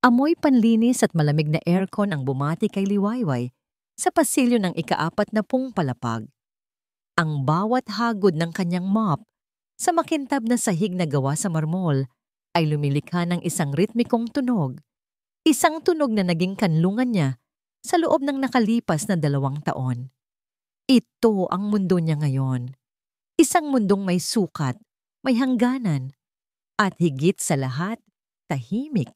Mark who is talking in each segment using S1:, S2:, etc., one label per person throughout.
S1: Amoy panlinis at malamig na aircon ang bumati kay Liwayway sa pasilyo ng ika-40 palapag. Ang bawat hagod ng kanyang mop sa makintab na sahig na gawa sa marmol ay lumilikha ng isang ritmikong tunog. Isang tunog na naging kanlungan niya sa loob ng nakalipas na 2 taon. Ito ang mundo niya ngayon. Isang mundong may sukat, may hangganan, at higit sa lahat, tahimik.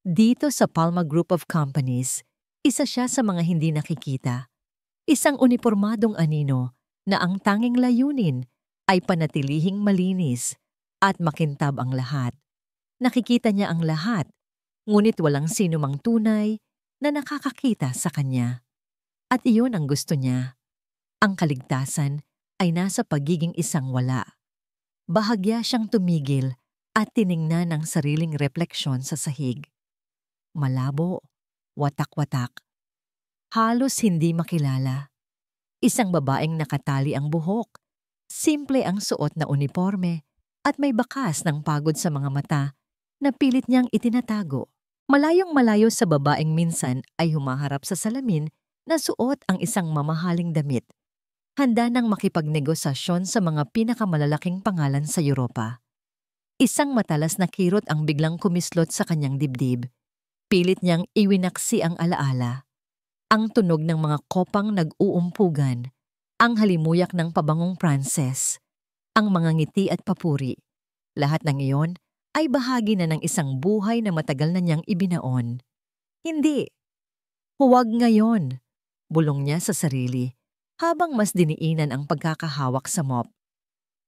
S1: Dito sa Palma Group of Companies, isa siya sa mga hindi nakikita. Isang unipormadong anino na ang tanging layunin ay panatilihing malinis at makintab ang lahat. Nakikita niya ang lahat, ngunit walang sino mang tunay na nakakakita sa kanya. At iyon ang gusto niya. Ang kaligtasan ay nasa pagiging isang wala. Bahagya siyang tumigil at tiningnan ang sariling refleksyon sa sahig. Malabo, watak-watak. Halos hindi makilala. Isang babaeng nakatali ang buhok. Simple ang suot na uniforme at may bakas ng pagod sa mga mata na pilit niyang itinatago. Malayong malayo sa babaeng minsan ay humaharap sa salamin na suot ang isang mamahaling damit. Handa nang makipagnegosasyon sa mga pinakamalalaking pangalan sa Europa. Isang matalas na kirot ang biglang kumislot sa kanyang dibdib. Pilit niyang iwinaksi ang alaala. Ang tunog ng mga kopang nag-uumpugan, ang halimuyak ng pabangong Pranses, ang mga ngiti at papuri. Lahat ng iyon ay bahagi na ng isang buhay na matagal na niyang ibinaon. Hindi. Huwag ngayon, bulong niya sa sarili, habang mas diniinan ang pagkakahawak sa mop.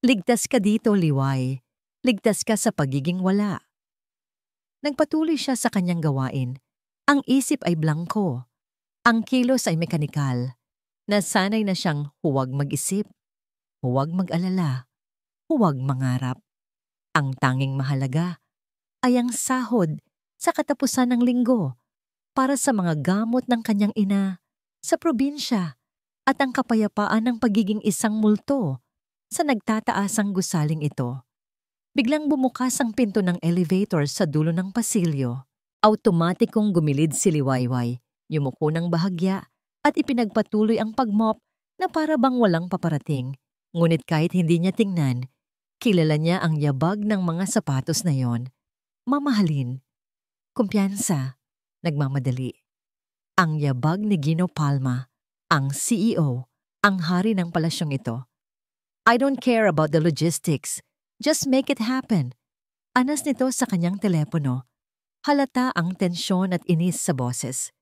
S1: Ligtas ka dito, Liway. Ligtas ka sa pagiging wala. Nagpatuloy siya sa kanyang gawain. Ang isip ay blangko. Ang kilos ay mekanikal. Nasanay na siyang huwag mag-isip, huwag mag-alala, huwag mangarap. Ang tanging mahalaga ay ang sahod sa katapusan ng linggo para sa mga gamot ng kanyang ina sa probinsya at ang kapayapaan ng pagiging isang multo sa nagtataasang gusaling ito. Biglang bumukas ang pinto ng elevator sa dulo ng pasilyo. Automatikong gumilid si Liwayway, yumuko ng bahagya at ipinagpatuloy ang pagmop na para bang walang paparating. Ngunit kahit hindi niya tingnan, kilala niya ang yabag ng mga sapatos na yon. Mamahalin, kumpiyansa, nagmamadali. Ang yabag ni Gino Palma, ang CEO, ang hari ng palasyong ito. I don't care about the logistics. Just make it happen. Anas nito sa kanyang telepono. Halata ang tensyon at inis sa boses.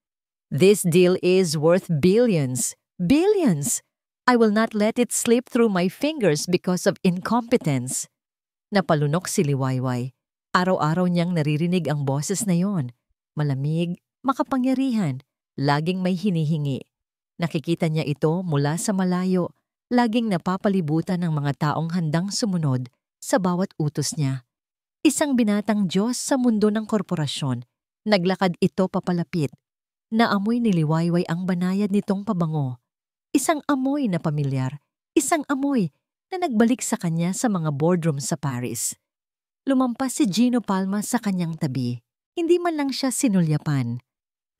S1: This deal is worth billions. Billions! I will not let it slip through my fingers because of incompetence. Napalunok si Liwayway. Araw-araw niyang naririnig ang boses na yon. Malamig, makapangyarihan, laging may hinihingi. Nakikita niya ito mula sa malayo, laging napapalibutan ng mga taong handang sumunod sa bawat utos niya. Isang binatang Diyos sa mundo ng korporasyon. Naglakad ito papalapit. Naamoy ni Liwayway ang banayad nitong pabango. Isang amoy na pamilyar. Isang amoy na nagbalik sa kanya sa mga boardroom sa Paris. Lumampas si Gino Palma sa kanyang tabi. Hindi man lang siya sinulyapan.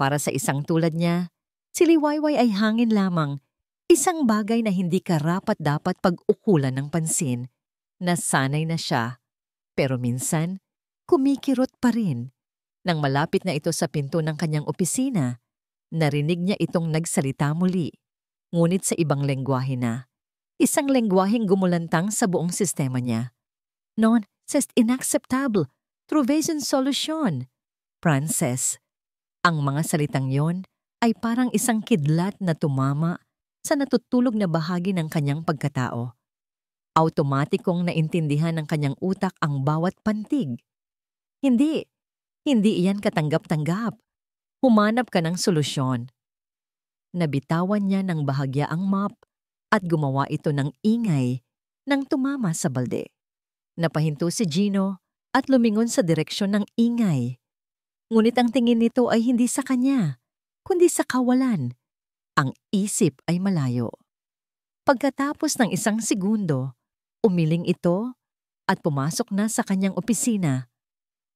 S1: Para sa isang tulad niya, si Liwayway ay hangin lamang. Isang bagay na hindi karapat-dapat pag-ukulan ng pansin. Nasanay na siya, pero minsan, kumikirot pa rin. Nang malapit na ito sa pinto ng kanyang opisina, narinig niya itong nagsalita muli, ngunit sa ibang lengguwahe na. Isang lengguwaheng gumulantang sa buong sistema niya. Non, c'est inacceptable. Trouvez une solution. Pranses. Ang mga salitang yon ay parang isang kidlat na tumama sa natutulog na bahagi ng kanyang pagkatao. Automatikong naintindihan ng kanyang utak ang bawat pantig. Hindi iyan katanggap-tanggap. Humanap ka ng solusyon. Nabitawan niya ng bahagya ang mop at gumawa ito ng ingay nang tumama sa balde. Napahinto si Gino at lumingon sa direksyon ng ingay. Ngunit ang tingin nito ay hindi sa kanya, kundi sa kawalan. Ang isip ay malayo. Pagkatapos ng 1 segundo, umiling ito at pumasok na sa kanyang opisina.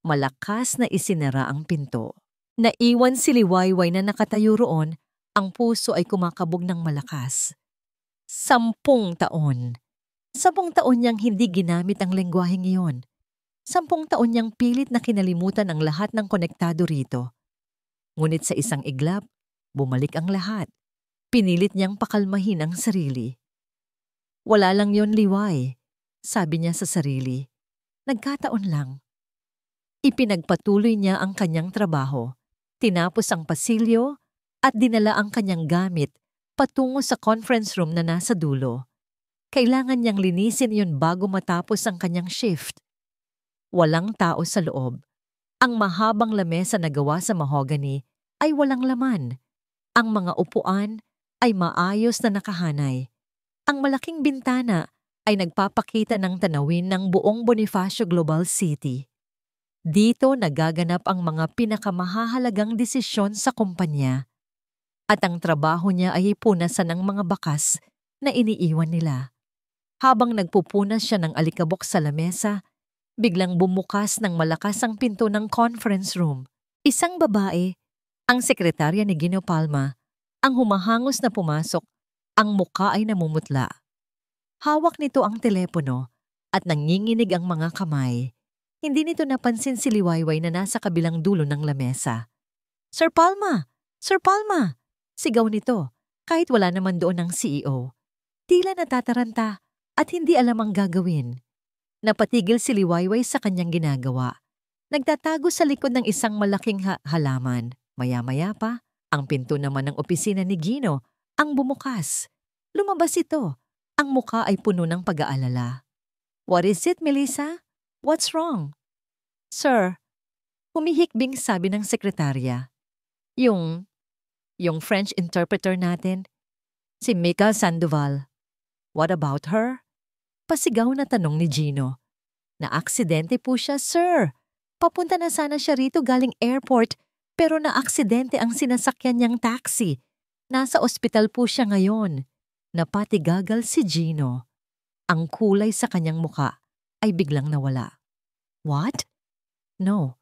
S1: Malakas na isinara ang pinto. Naiwan si Liwayway na nakatayo roon, ang puso ay kumakabog ng malakas. 10 taon. 10 taon niyang hindi ginamit ang lengguwaheng iyon. 10 taon niyang pilit na kinalimutan ang lahat ng konektado rito. Ngunit sa isang iglap, bumalik ang lahat. Pinilit niyang pakalmahin ang sarili. Wala lang yon, Liway, sabi niya sa sarili. Nagkataon lang. Ipinagpatuloy niya ang kanyang trabaho. Tinapos ang pasilyo at dinala ang kanyang gamit patungo sa conference room na nasa dulo. Kailangan niyang linisin iyon bago matapos ang kanyang shift. Walang tao sa loob. Ang mahabang lamesa na gawa sa mahogany ay walang laman. Ang mga upuan ay maayos na nakahanay. Ang malaking bintana ay nagpapakita ng tanawin ng buong Bonifacio Global City. Dito nagaganap ang mga pinakamahahalagang desisyon sa kumpanya. At ang trabaho niya ay punasan ng mga bakas na iniiwan nila. Habang nagpupunas siya ng alikabok sa lamesa, biglang bumukas ng malakas ang pinto ng conference room. Isang babae, ang sekretarya ni Gino Palma, ang humahangos na pumasok, ang muka ay namumutla. Hawak nito ang telepono at nanginginig ang mga kamay. Hindi nito napansin si Liwayway na nasa kabilang dulo ng lamesa. Sir Palma! Sir Palma! Sigaw nito, kahit wala naman doon ang CEO. Tila natataranta at hindi alam ang gagawin. Napatigil si Liwayway sa kanyang ginagawa. Nagtatago sa likod ng isang malaking halaman. Maya-maya pa, ang pinto naman ng opisina ni Gino ang bumukas. Lumabas ito. Ang muka ay puno ng pag-aalala. What is it, Melissa? What's wrong? Sir, humihikbing sabi ng sekretarya. Yung French interpreter natin, si Mika Sandoval. What about her? Pasigaw na tanong ni Gino. Naaksidente po siya, sir. Papunta na sana siya rito galing airport, pero naaksidente ang sinasakyan niyang taxi. Nasa ospital po siya ngayon. Napatigagal si Gino. Ang kulay sa kanyang muka ay biglang nawala. What? No.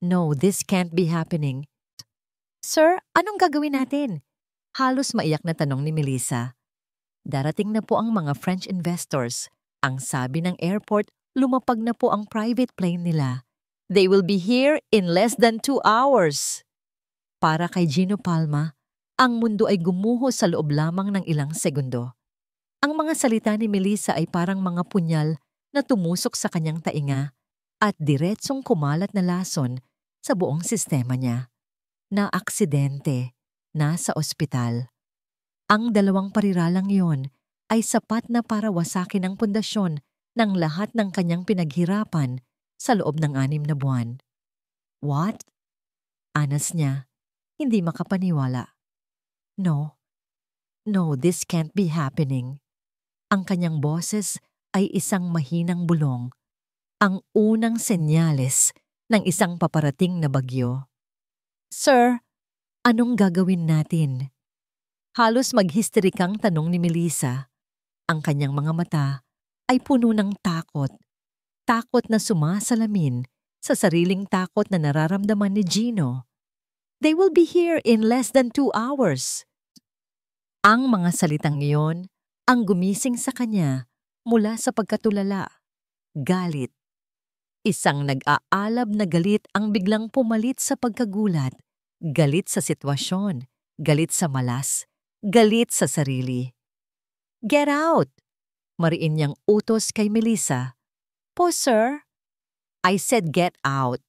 S1: No, this can't be happening. Sir, anong gagawin natin? Halos maiyak na tanong ni Melissa. Darating na po ang mga French investors. Ang sabi ng airport, lumapag na po ang private plane nila. They will be here in less than 2 hours. Para kay Gino Palma, ang mundo ay gumuho sa loob lamang ng ilang segundo. Ang mga salita ni Melissa ay parang mga punyal na tumusok sa kanyang tainga at diretsong kumalat na lason sa buong sistema niya. Na-aksidente, nasa ospital. Ang 2 pariralang iyon ay sapat na para wasakin ang pundasyon ng lahat ng kanyang pinaghirapan sa loob ng 6 na buwan. What? Anas niya, hindi makapaniwala. No, this can't be happening. Ang kanyang boses ay isang mahinang bulong. Ang unang senyales ng isang paparating na bagyo. Sir, anong gagawin natin? Halos maghisterikang tanong ni Melissa. Ang kanyang mga mata ay puno ng takot. Takot na sumasalamin sa sariling takot na nararamdaman ni Gino. They will be here in less than 2 hours. Ang mga salitang iyon ang gumising sa kanya mula sa pagkatulala. Galit. Isang nag-aalab na galit ang biglang pumalit sa pagkagulat. Galit sa sitwasyon, galit sa malas, galit sa sarili. Get out! Mariin niyang utos kay Melissa. Po, sir? I said get out.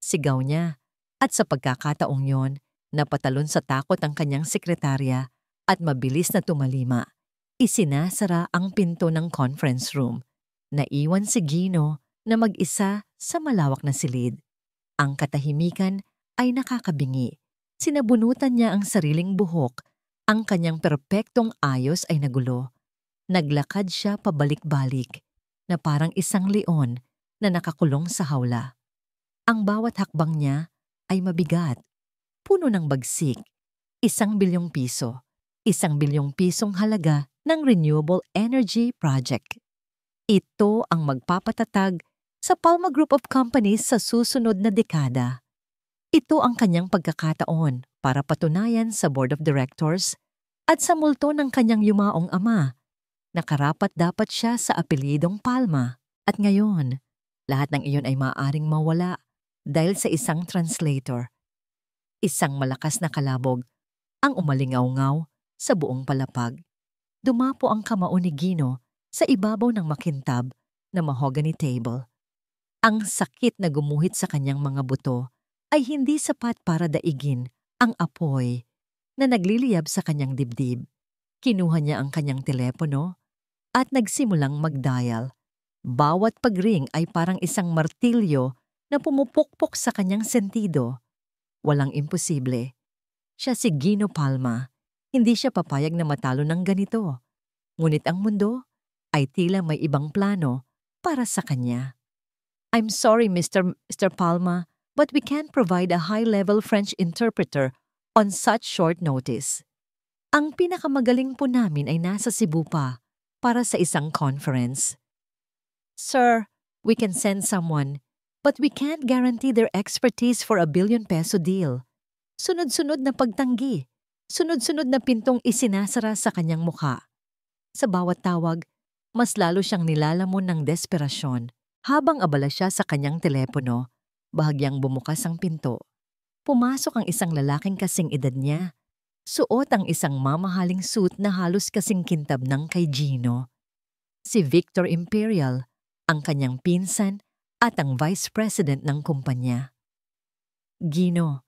S1: Sigaw niya. At sa pagkakataong yon, napatalon sa takot ang kanyang sekretarya at mabilis na tumalima. Isinasara ang pinto ng conference room. Naiwan si Gino na mag-isa sa malawak na silid. Ang katahimikan ay nakakabingi. Sinabunutan niya ang sariling buhok. Ang kanyang perpektong ayos ay nagulo. Naglakad siya pabalik-balik na parang isang leon na nakakulong sa hawla. Ang bawat hakbang niya ay mabigat, puno ng bagsik. 1 bilyong piso. 1 bilyong pisong halaga ng renewable energy project. Ito ang magpapatatag sa Palma Group of Companies sa susunod na dekada. Ito ang kanyang pagkakataon para patunayan sa Board of Directors at sa multo ng kanyang yumaong ama na karapat-dapat siya sa apelyidong Palma. At ngayon, lahat ng iyon ay maaaring mawala dahil sa isang translator. Isang malakas na kalabog ang umalingaw-ngaw sa buong palapag. Dumapo ang kamao ni Gino sa ibabaw ng makintab na mahogany table. Ang sakit na gumuhit sa kanyang mga buto ay hindi sapat para daigin ang apoy na nagliliyab sa kanyang dibdib. Kinuha niya ang kanyang telepono at nagsimulang mag-dial. Bawat pagring ay parang isang martilyo na pumupukpok sa kanyang sentido. Walang imposible. Siya si Gino Palma. Hindi siya papayag na matalo ng ganito. Ngunit ang mundo ay tila may ibang plano para sa kanya. I'm sorry, Mr. Palma, but we can't provide a high-level French interpreter on such short notice. Ang pinakamagaling po namin ay nasa Cebu pa para sa isang conference. Sir, we can send someone, but we can't guarantee their expertise for a billion-peso deal. Sunod-sunod na pagtanggi, sunod-sunod na pintong isinasara sa kanyang mukha. Sa bawat tawag, mas lalo siyang nilalamon ng desperasyon. Habang abala siya sa kanyang telepono, bahagyang bumukas ang pinto. Pumasok ang isang lalaking kasing edad niya. Suot ang isang mamahaling suit na halos kasing kintab ng kay Gino. Si Victor Imperial, ang kanyang pinsan at ang vice president ng kumpanya. Gino,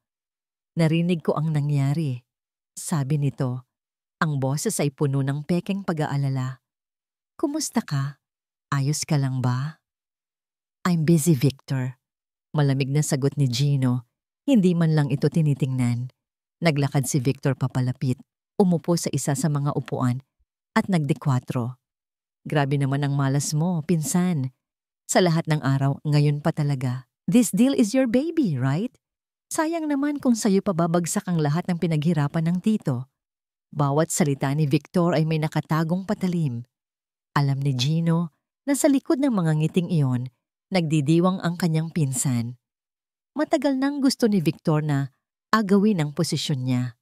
S1: narinig ko ang nangyari. Sabi nito, ang boses ay puno ng pekeng pag-aalala. Kumusta ka? Ayos ka lang ba? I'm busy, Victor. Malamig na sagot ni Gino. Hindi man lang ito tinitingnan. Naglakad si Victor papalapit, umupo sa isa sa mga upuan at nagdekwatro. Grabe naman ang malas mo, pinsan. Sa lahat ng araw, ngayon pa talaga. This deal is your baby, right? Sayang naman kung sa'yo pababagsak ang lahat ng pinaghirapan ng tito. Bawat salita ni Victor ay may nakatagong patalim. Alam ni Gino na sa likod ng mga ngiting iyon, nagdidiwang ang kanyang pinsan. Matagal nang gusto ni Victor na agawin ang posisyon niya.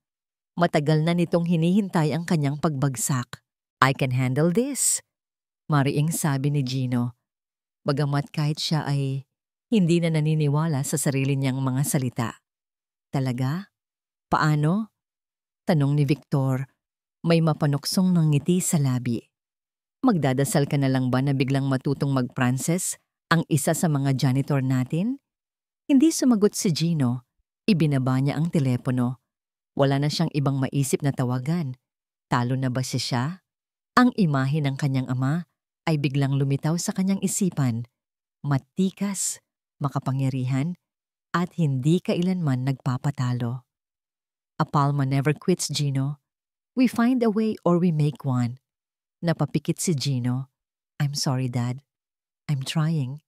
S1: Matagal na nitong hinihintay ang kanyang pagbagsak. I can handle this, mariing sabi ni Gino. Bagamat kahit siya ay hindi na naniniwala sa sarili niyang mga salita. Talaga? Paano? Tanong ni Victor, may mapanuksong ng ngiti sa labi. Magdadasal ka na lang ba na biglang matutong mag-Pranses ang isa sa mga janitor natin? Hindi sumagot si Gino. Ibinaba niya ang telepono. Wala na siyang ibang maisip na tawagan. Talo na ba siya? Ang imahe ng kanyang ama ay biglang lumitaw sa kanyang isipan. Matikas, makapangyarihan, at hindi kailanman nagpapatalo. A Palma never quits, Gino. We find a way or we make one. Napapikit si Gino. I'm sorry, Dad. I'm trying.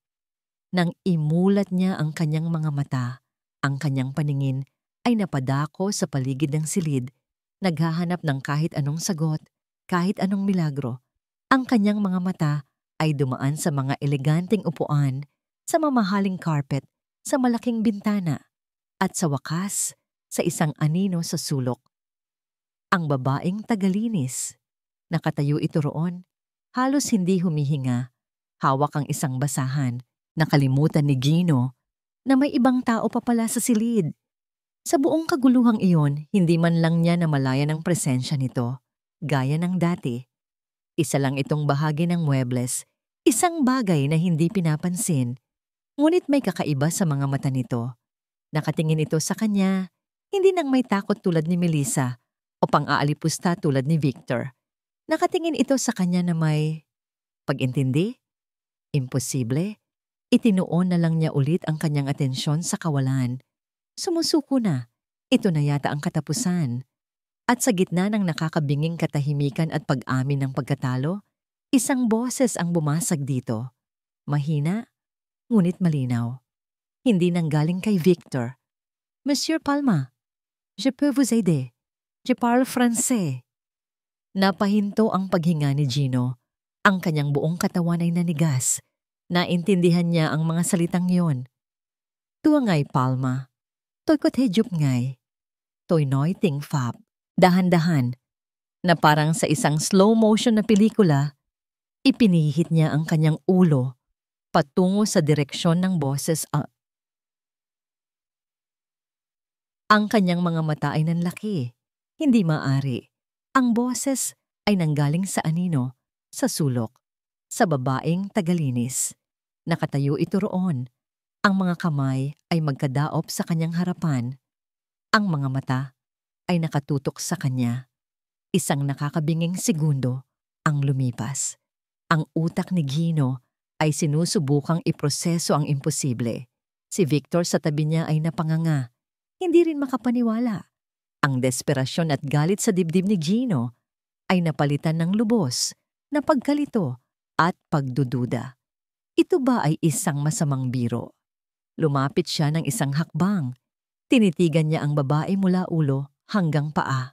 S1: Nang imulat niya ang kanyang mga mata, ang kanyang paningin ay napadako sa paligid ng silid, naghahanap ng kahit anong sagot, kahit anong milagro. Ang kanyang mga mata ay dumaan sa mga eleganteng upuan, sa mamahaling carpet, sa malaking bintana, at sa wakas, sa isang anino sa sulok. Ang babaeng tagalinis. Nakatayo ito roon, halos hindi humihinga, hawak ang isang basahan. Nakalimutan ni Gino na may ibang tao pa pala sa silid. Sa buong kaguluhang iyon, hindi man lang niya namalayan ang presensya nito. Gaya ng dati. Isa lang itong bahagi ng muebles, isang bagay na hindi pinapansin. Ngunit may kakaiba sa mga mata nito. Nakatingin ito sa kanya, hindi nang may takot tulad ni Melissa o pang-aalipusta tulad ni Victor. Nakatingin ito sa kanya na may pag-intindi, imposible. Itinuon na lang niya ulit ang kanyang atensyon sa kawalan. Sumusuko na. Ito na yata ang katapusan. At sa gitna ng nakakabinging katahimikan at pag-amin ng pagkatalo, isang boses ang bumasag dito. Mahina, ngunit malinaw. Hindi nanggaling kay Victor. Monsieur Palma, je peux vous aider. Je parle français. Napahinto ang paghinga ni Gino. Ang kanyang buong katawan ay nanigas. Naintindihan niya ang mga salitang yon. Tua ngay palma, toy ko tejup ngay, toy noy ting fap. Dahan-dahan, na parang sa isang slow motion na pelikula, ipinihit niya ang kanyang ulo patungo sa direksyon ng boses. Ang kanyang mga mata ay nanlaki. Hindi maari. Ang boses ay nanggaling sa anino, sa sulok, sa babaeng tagalinis. Nakatayo ito roon. Ang mga kamay ay magkadaop sa kanyang harapan. Ang mga mata ay nakatutok sa kanya. Isang nakakabinging segundo ang lumipas. Ang utak ni Gino ay sinusubukang iproseso ang imposible. Si Victor sa tabi niya ay napanganga. Hindi rin makapaniwala. Ang desperasyon at galit sa dibdib ni Gino ay napalitan ng lubos, na pagkalito at pagdududa. Ito ba ay isang masamang biro? Lumapit siya ng isang hakbang. Tinitigan niya ang babae mula ulo hanggang paa.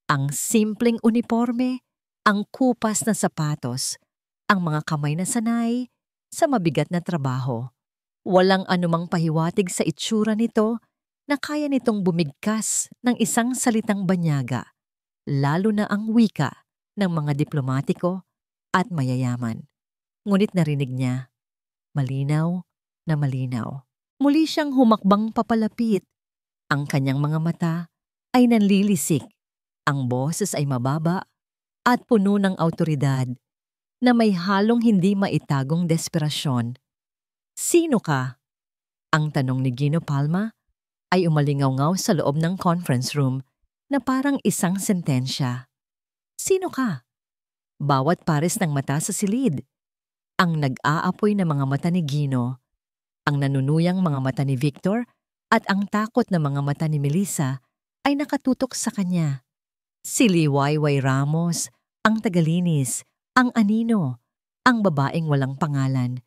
S1: Ang simpleng uniforme, ang kupas na sapatos, ang mga kamay na sanay sa mabigat na trabaho. Walang anumang pahiwatig sa itsura nito na kaya nitong bumigkas ng isang salitang banyaga, lalo na ang wika ng mga diplomatiko at mayayaman. Ngunit narinig niya, malinaw na malinaw. Muli siyang humakbang papalapit. Ang kanyang mga mata ay nanlilisik. Ang boses ay mababa at puno ng awtoridad na may halong hindi maitagong desperasyon. Sino ka? Ang tanong ni Gino Palma ay umalingaw-ngaw sa loob ng conference room na parang isang sentensya. Sino ka? Bawat pares ng mata sa silid. Ang nag-aapoy na mga mata ni Gino, ang nanunuyang mga mata ni Victor at ang takot na mga mata ni Melissa ay nakatutok sa kanya. Si Liwayway Ramos, ang tagalinis, ang anino, ang babaeng walang pangalan,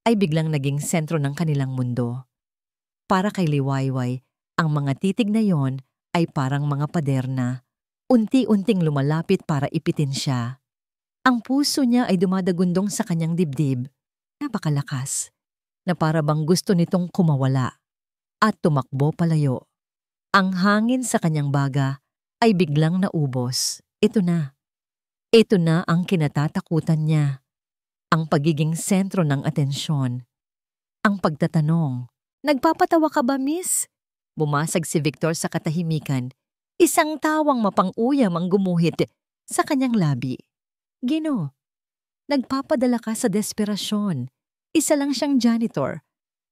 S1: ay biglang naging sentro ng kanilang mundo. Para kay Liwayway, ang mga titig na yon ay parang mga pader na unti-unting lumalapit para ipitin siya. Ang puso niya ay dumadagundong sa kanyang dibdib. Napakalakas, na para bang gusto nitong kumawala at tumakbo palayo. Ang hangin sa kanyang baga ay biglang naubos. Ito na. Ito na ang kinatatakutan niya. Ang pagiging sentro ng atensyon. Ang pagtatanong, "Nagpapatawa ka ba, miss?" Bumasag si Victor sa katahimikan. Isang tawang mapang-uyam ang gumuhit sa kanyang labi. Gino, nagpapadala ka sa desperasyon. Isa lang siyang janitor.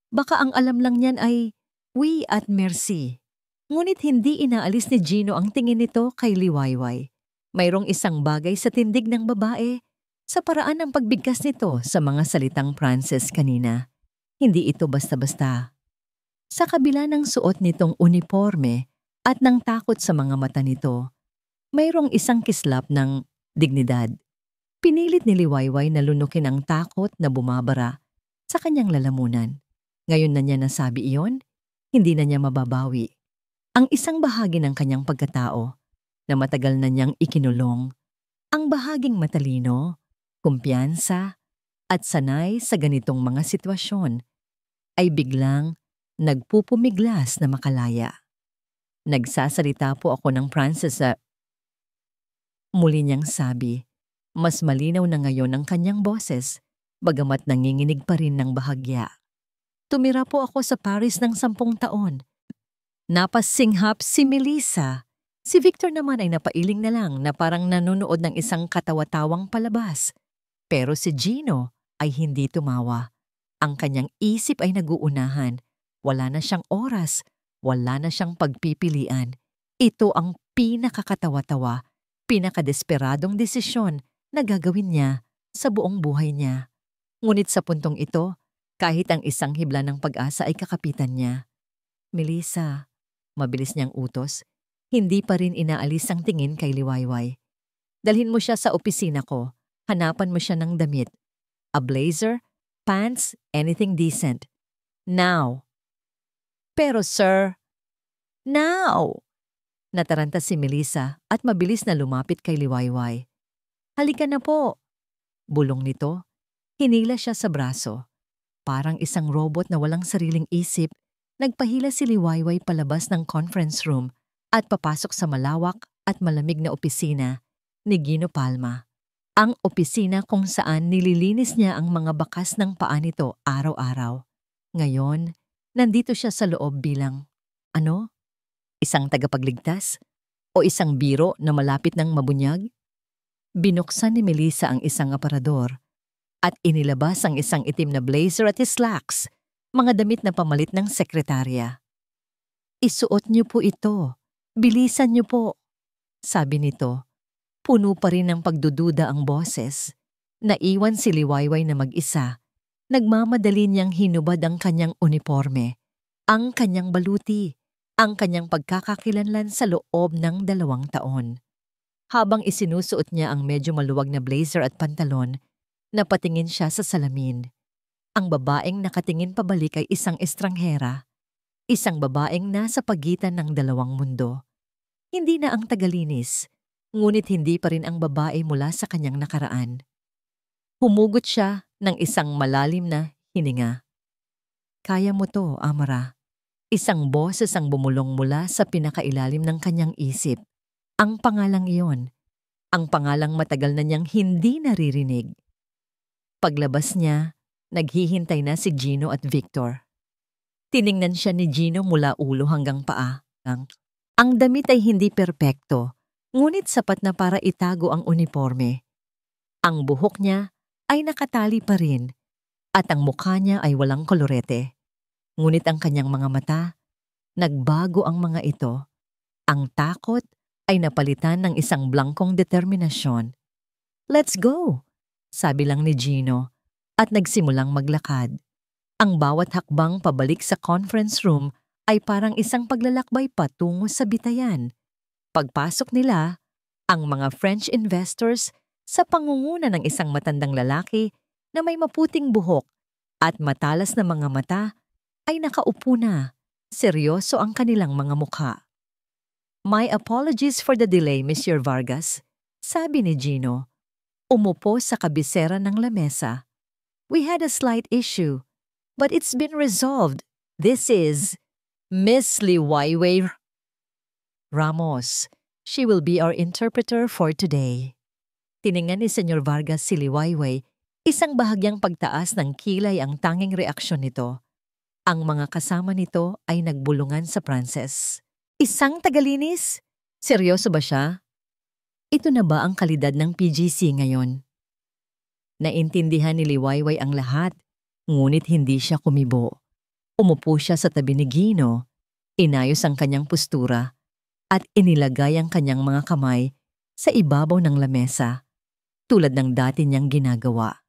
S1: Baka ang alam lang niyan ay we at mercy. Ngunit hindi inaalis ni Gino ang tingin nito kay Liwayway. Mayroong isang bagay sa tindig ng babae sa paraan ng pagbigkas nito sa mga salitang Pranses kanina. Hindi ito basta-basta. Sa kabila ng suot nitong uniforme at ng takot sa mga mata nito, mayroong isang kislap ng dignidad. Pinilit ni Liwayway na lunukin ang takot na bumabara sa kanyang lalamunan. Ngayon na niya nasabi iyon, hindi na niya mababawi. Ang isang bahagi ng kanyang pagkatao na matagal na niyang ikinulong, ang bahaging matalino, kumpiyansa, at sanay sa ganitong mga sitwasyon, ay biglang nagpupumiglas na makalaya. Nagsasalita po ako ng Pranses sa... Muli niyang sabi, mas malinaw na ngayon ang kanyang boses, bagamat nanginginig pa rin ng bahagya. Tumira po ako sa Paris ng 10 taon. Napasinghap si Melissa. Si Victor naman ay napailing na lang na parang nanonood ng isang katawa-tawang palabas. Pero si Gino ay hindi tumawa. Ang kanyang isip ay naguunahan. Wala na siyang oras, wala na siyang pagpipilian. Ito ang pinakakatawa-tawa, pinakadesperadong desisyon na gagawin niya sa buong buhay niya. Ngunit sa puntong ito, kahit ang isang hibla ng pag-asa ay kakapitan niya. Melissa, mabilis niyang utos, hindi pa rin inaalis ang tingin kay Liwayway. Dalhin mo siya sa opisina ko, hanapan mo siya ng damit. A blazer, pants, anything decent. Now. Pero sir, now! Nataranta si Melissa at mabilis na lumapit kay Liwayway. Halika na po. Bulong nito, hinila siya sa braso. Parang isang robot na walang sariling isip, nagpahila si Liwayway palabas ng conference room at papasok sa malawak at malamig na opisina ni Gino Palma. Ang opisina kung saan nililinis niya ang mga bakas ng paa nito araw-araw. Ngayon, nandito siya sa loob bilang, isang tagapagligtas? O isang biro na malapit ng mabunyag? Binuksan ni Melissa ang isang aparador at inilabas ang isang itim na blazer at slacks, mga damit na pamalit ng sekretarya. "Isuot niyo po ito. Bilisan niyo po," sabi nito. Puno pa rin ng pagdududa ang boses. Naiwan si Liwayway na mag-isa. Nagmamadali niyang hinubad ang kanyang uniforme, ang kanyang baluti, ang kanyang pagkakakilanlan sa loob ng 2 taon. Habang isinusuot niya ang medyo maluwag na blazer at pantalon, napatingin siya sa salamin. Ang babaeng nakatingin pabalik ay isang estranghera, isang babaeng nasa pagitan ng 2 mundo. Hindi na ang tagalinis, ngunit hindi pa rin ang babae mula sa kanyang nakaraan. Humugot siya ng isang malalim na hininga. "Kaya mo to, Amara." Isang boses ang bumulong mula sa pinakailalim ng kanyang isip. Ang pangalang iyon, ang pangalang matagal na niyang hindi naririnig. Paglabas niya, naghihintay na si Gino at Victor. Tiningnan siya ni Gino mula ulo hanggang paa. Ang damit ay hindi perpekto, ngunit sapat na para itago ang uniforme. Ang buhok niya ay nakatali pa rin at ang mukha niya ay walang kolorete. Ngunit ang kanyang mga mata, nagbago ang mga ito. Ang takot ay napalitan ng isang blangkong determinasyon. "Let's go," sabi lang ni Gino at nagsimulang maglakad. Ang bawat hakbang pabalik sa conference room ay parang isang paglalakbay patungo sa bitayan. Pagpasok nila, ang mga French investors sa pangunguna ng isang matandang lalaki na may maputing buhok at matalas na mga mata ay nakaupo na. Seryoso ang kanilang mga mukha. "My apologies for the delay, Mr. Vargas," sabi ni Gino. Umupo sa kabisera ng lamesa. "We had a slight issue, but it's been resolved. This is Miss Liwayway Ramos. She will be our interpreter for today." Tiningnan ni Senyor Vargas si Liwayway, isang bahagyang pagtaas ng kilay ang tanging reaksyon nito. Ang mga kasama nito ay nagbulungan sa Pranses. "Isang tagalinis? Seryoso ba siya? Ito na ba ang kalidad ng PGC ngayon?" Naintindihan ni Liwayway ang lahat, ngunit hindi siya kumibo. Umupo siya sa tabi ni Gino, inayos ang kanyang postura, at inilagay ang kanyang mga kamay sa ibabaw ng lamesa, tulad ng dati niyang ginagawa.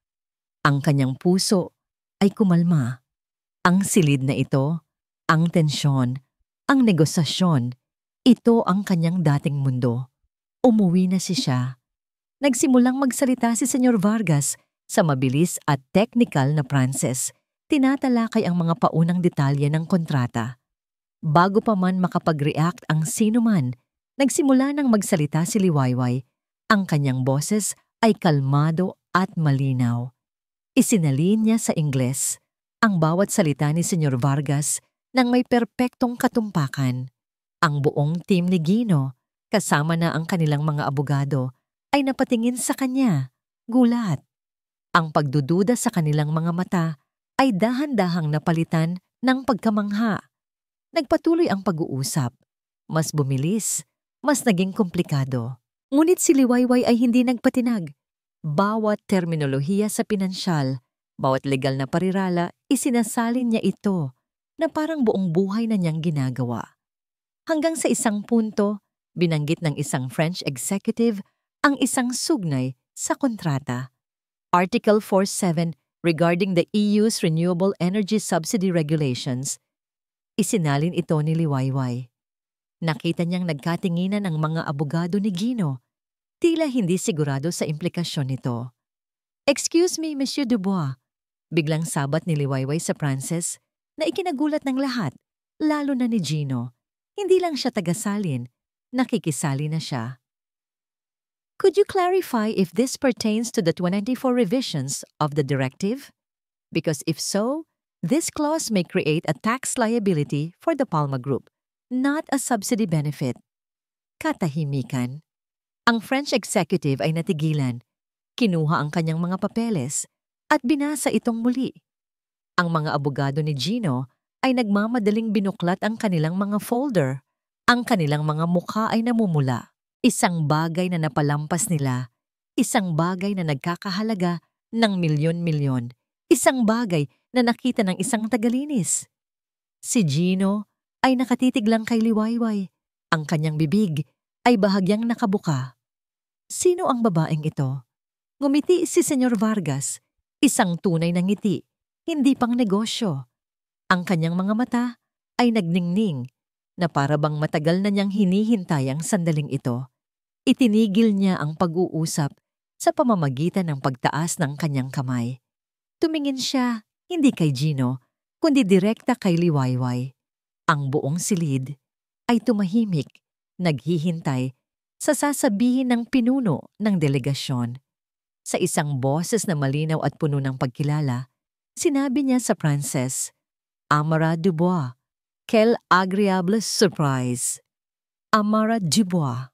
S1: Ang kanyang puso ay kumalma. Ang silid na ito, ang tensyon, ang negosasyon, ito ang kanyang dating mundo. Umuwi na siya. Nagsimulang magsalita si Senyor Vargas sa mabilis at technical na Pranses. Tinatalakay ang mga paunang detalye ng kontrata. Bago pa man makapag-react ang sino man, nagsimula nang magsalita si Liwayway. Ang kanyang boses ay kalmado at malinaw. Isinalin niya sa Ingles ang bawat salita ni Senyor Vargas nang may perpektong katumpakan. Ang buong team ni Gino, kasama na ang kanilang mga abogado, ay napatingin sa kanya, gulat. Ang pagdududa sa kanilang mga mata ay dahan-dahang napalitan ng pagkamangha. Nagpatuloy ang pag-uusap. Mas bumilis, mas naging komplikado. Ngunit si Liwayway ay hindi nagpatinag. Bawat terminolohiya sa pinansyal, bawat legal na parirala, isinasalin niya ito na parang buong buhay na niyang ginagawa. Hanggang sa isang punto, binanggit ng isang French executive ang isang sugnay sa kontrata. Article 47 regarding the EU's Renewable Energy Subsidy Regulations. Isinalin ito ni Liwayway. Nakita niyang nagkatinginan ang mga abogado ni Gino. Tila hindi sigurado sa implikasyon nito. "Excuse me, Monsieur Dubois." Biglang sabat ni Liwayway sa Pranses na ikinagulat ng lahat, lalo na ni Gino. Hindi lang siya tagasalin, nakikisali na siya. "Could you clarify if this pertains to the 294 revisions of the directive?" Because if so, this clause may create a tax liability for the Palma Group, not a subsidy benefit. Katahimikan. Ang French executive ay natigilan, kinuha ang kanyang mga papeles, at binasa itong muli. Ang mga abogado ni Gino ay nagmamadaling binuklat ang kanilang mga folder. Ang kanilang mga mukha ay namumula. Isang bagay na napalampas nila. Isang bagay na nagkakahalaga ng milyon-milyon. Isang bagay na nakita ng isang tagalinis. Si Gino ay nakatitig lang kay Liwayway. Ang kanyang bibig ay bahagyang nakabuka. Sino ang babaeng ito? Ngumiti si Senyor Vargas. Isang tunay na ngiti, hindi pang negosyo. Ang kanyang mga mata ay nagningning na para bang matagal na niyang hinihintay ang sandaling ito. Itinigil niya ang pag-uusap sa pamamagitan ng pagtaas ng kanyang kamay. Tumingin siya, hindi kay Gino, kundi direkta kay Liwayway. Ang buong silid ay tumahimik, naghihintay sa sasabihin ng pinuno ng delegasyon. Sa isang boses na malinaw at puno ng pagkilala, sinabi niya sa Pranses, Amara Dubois, quelle agréable surprise. Amara Dubois.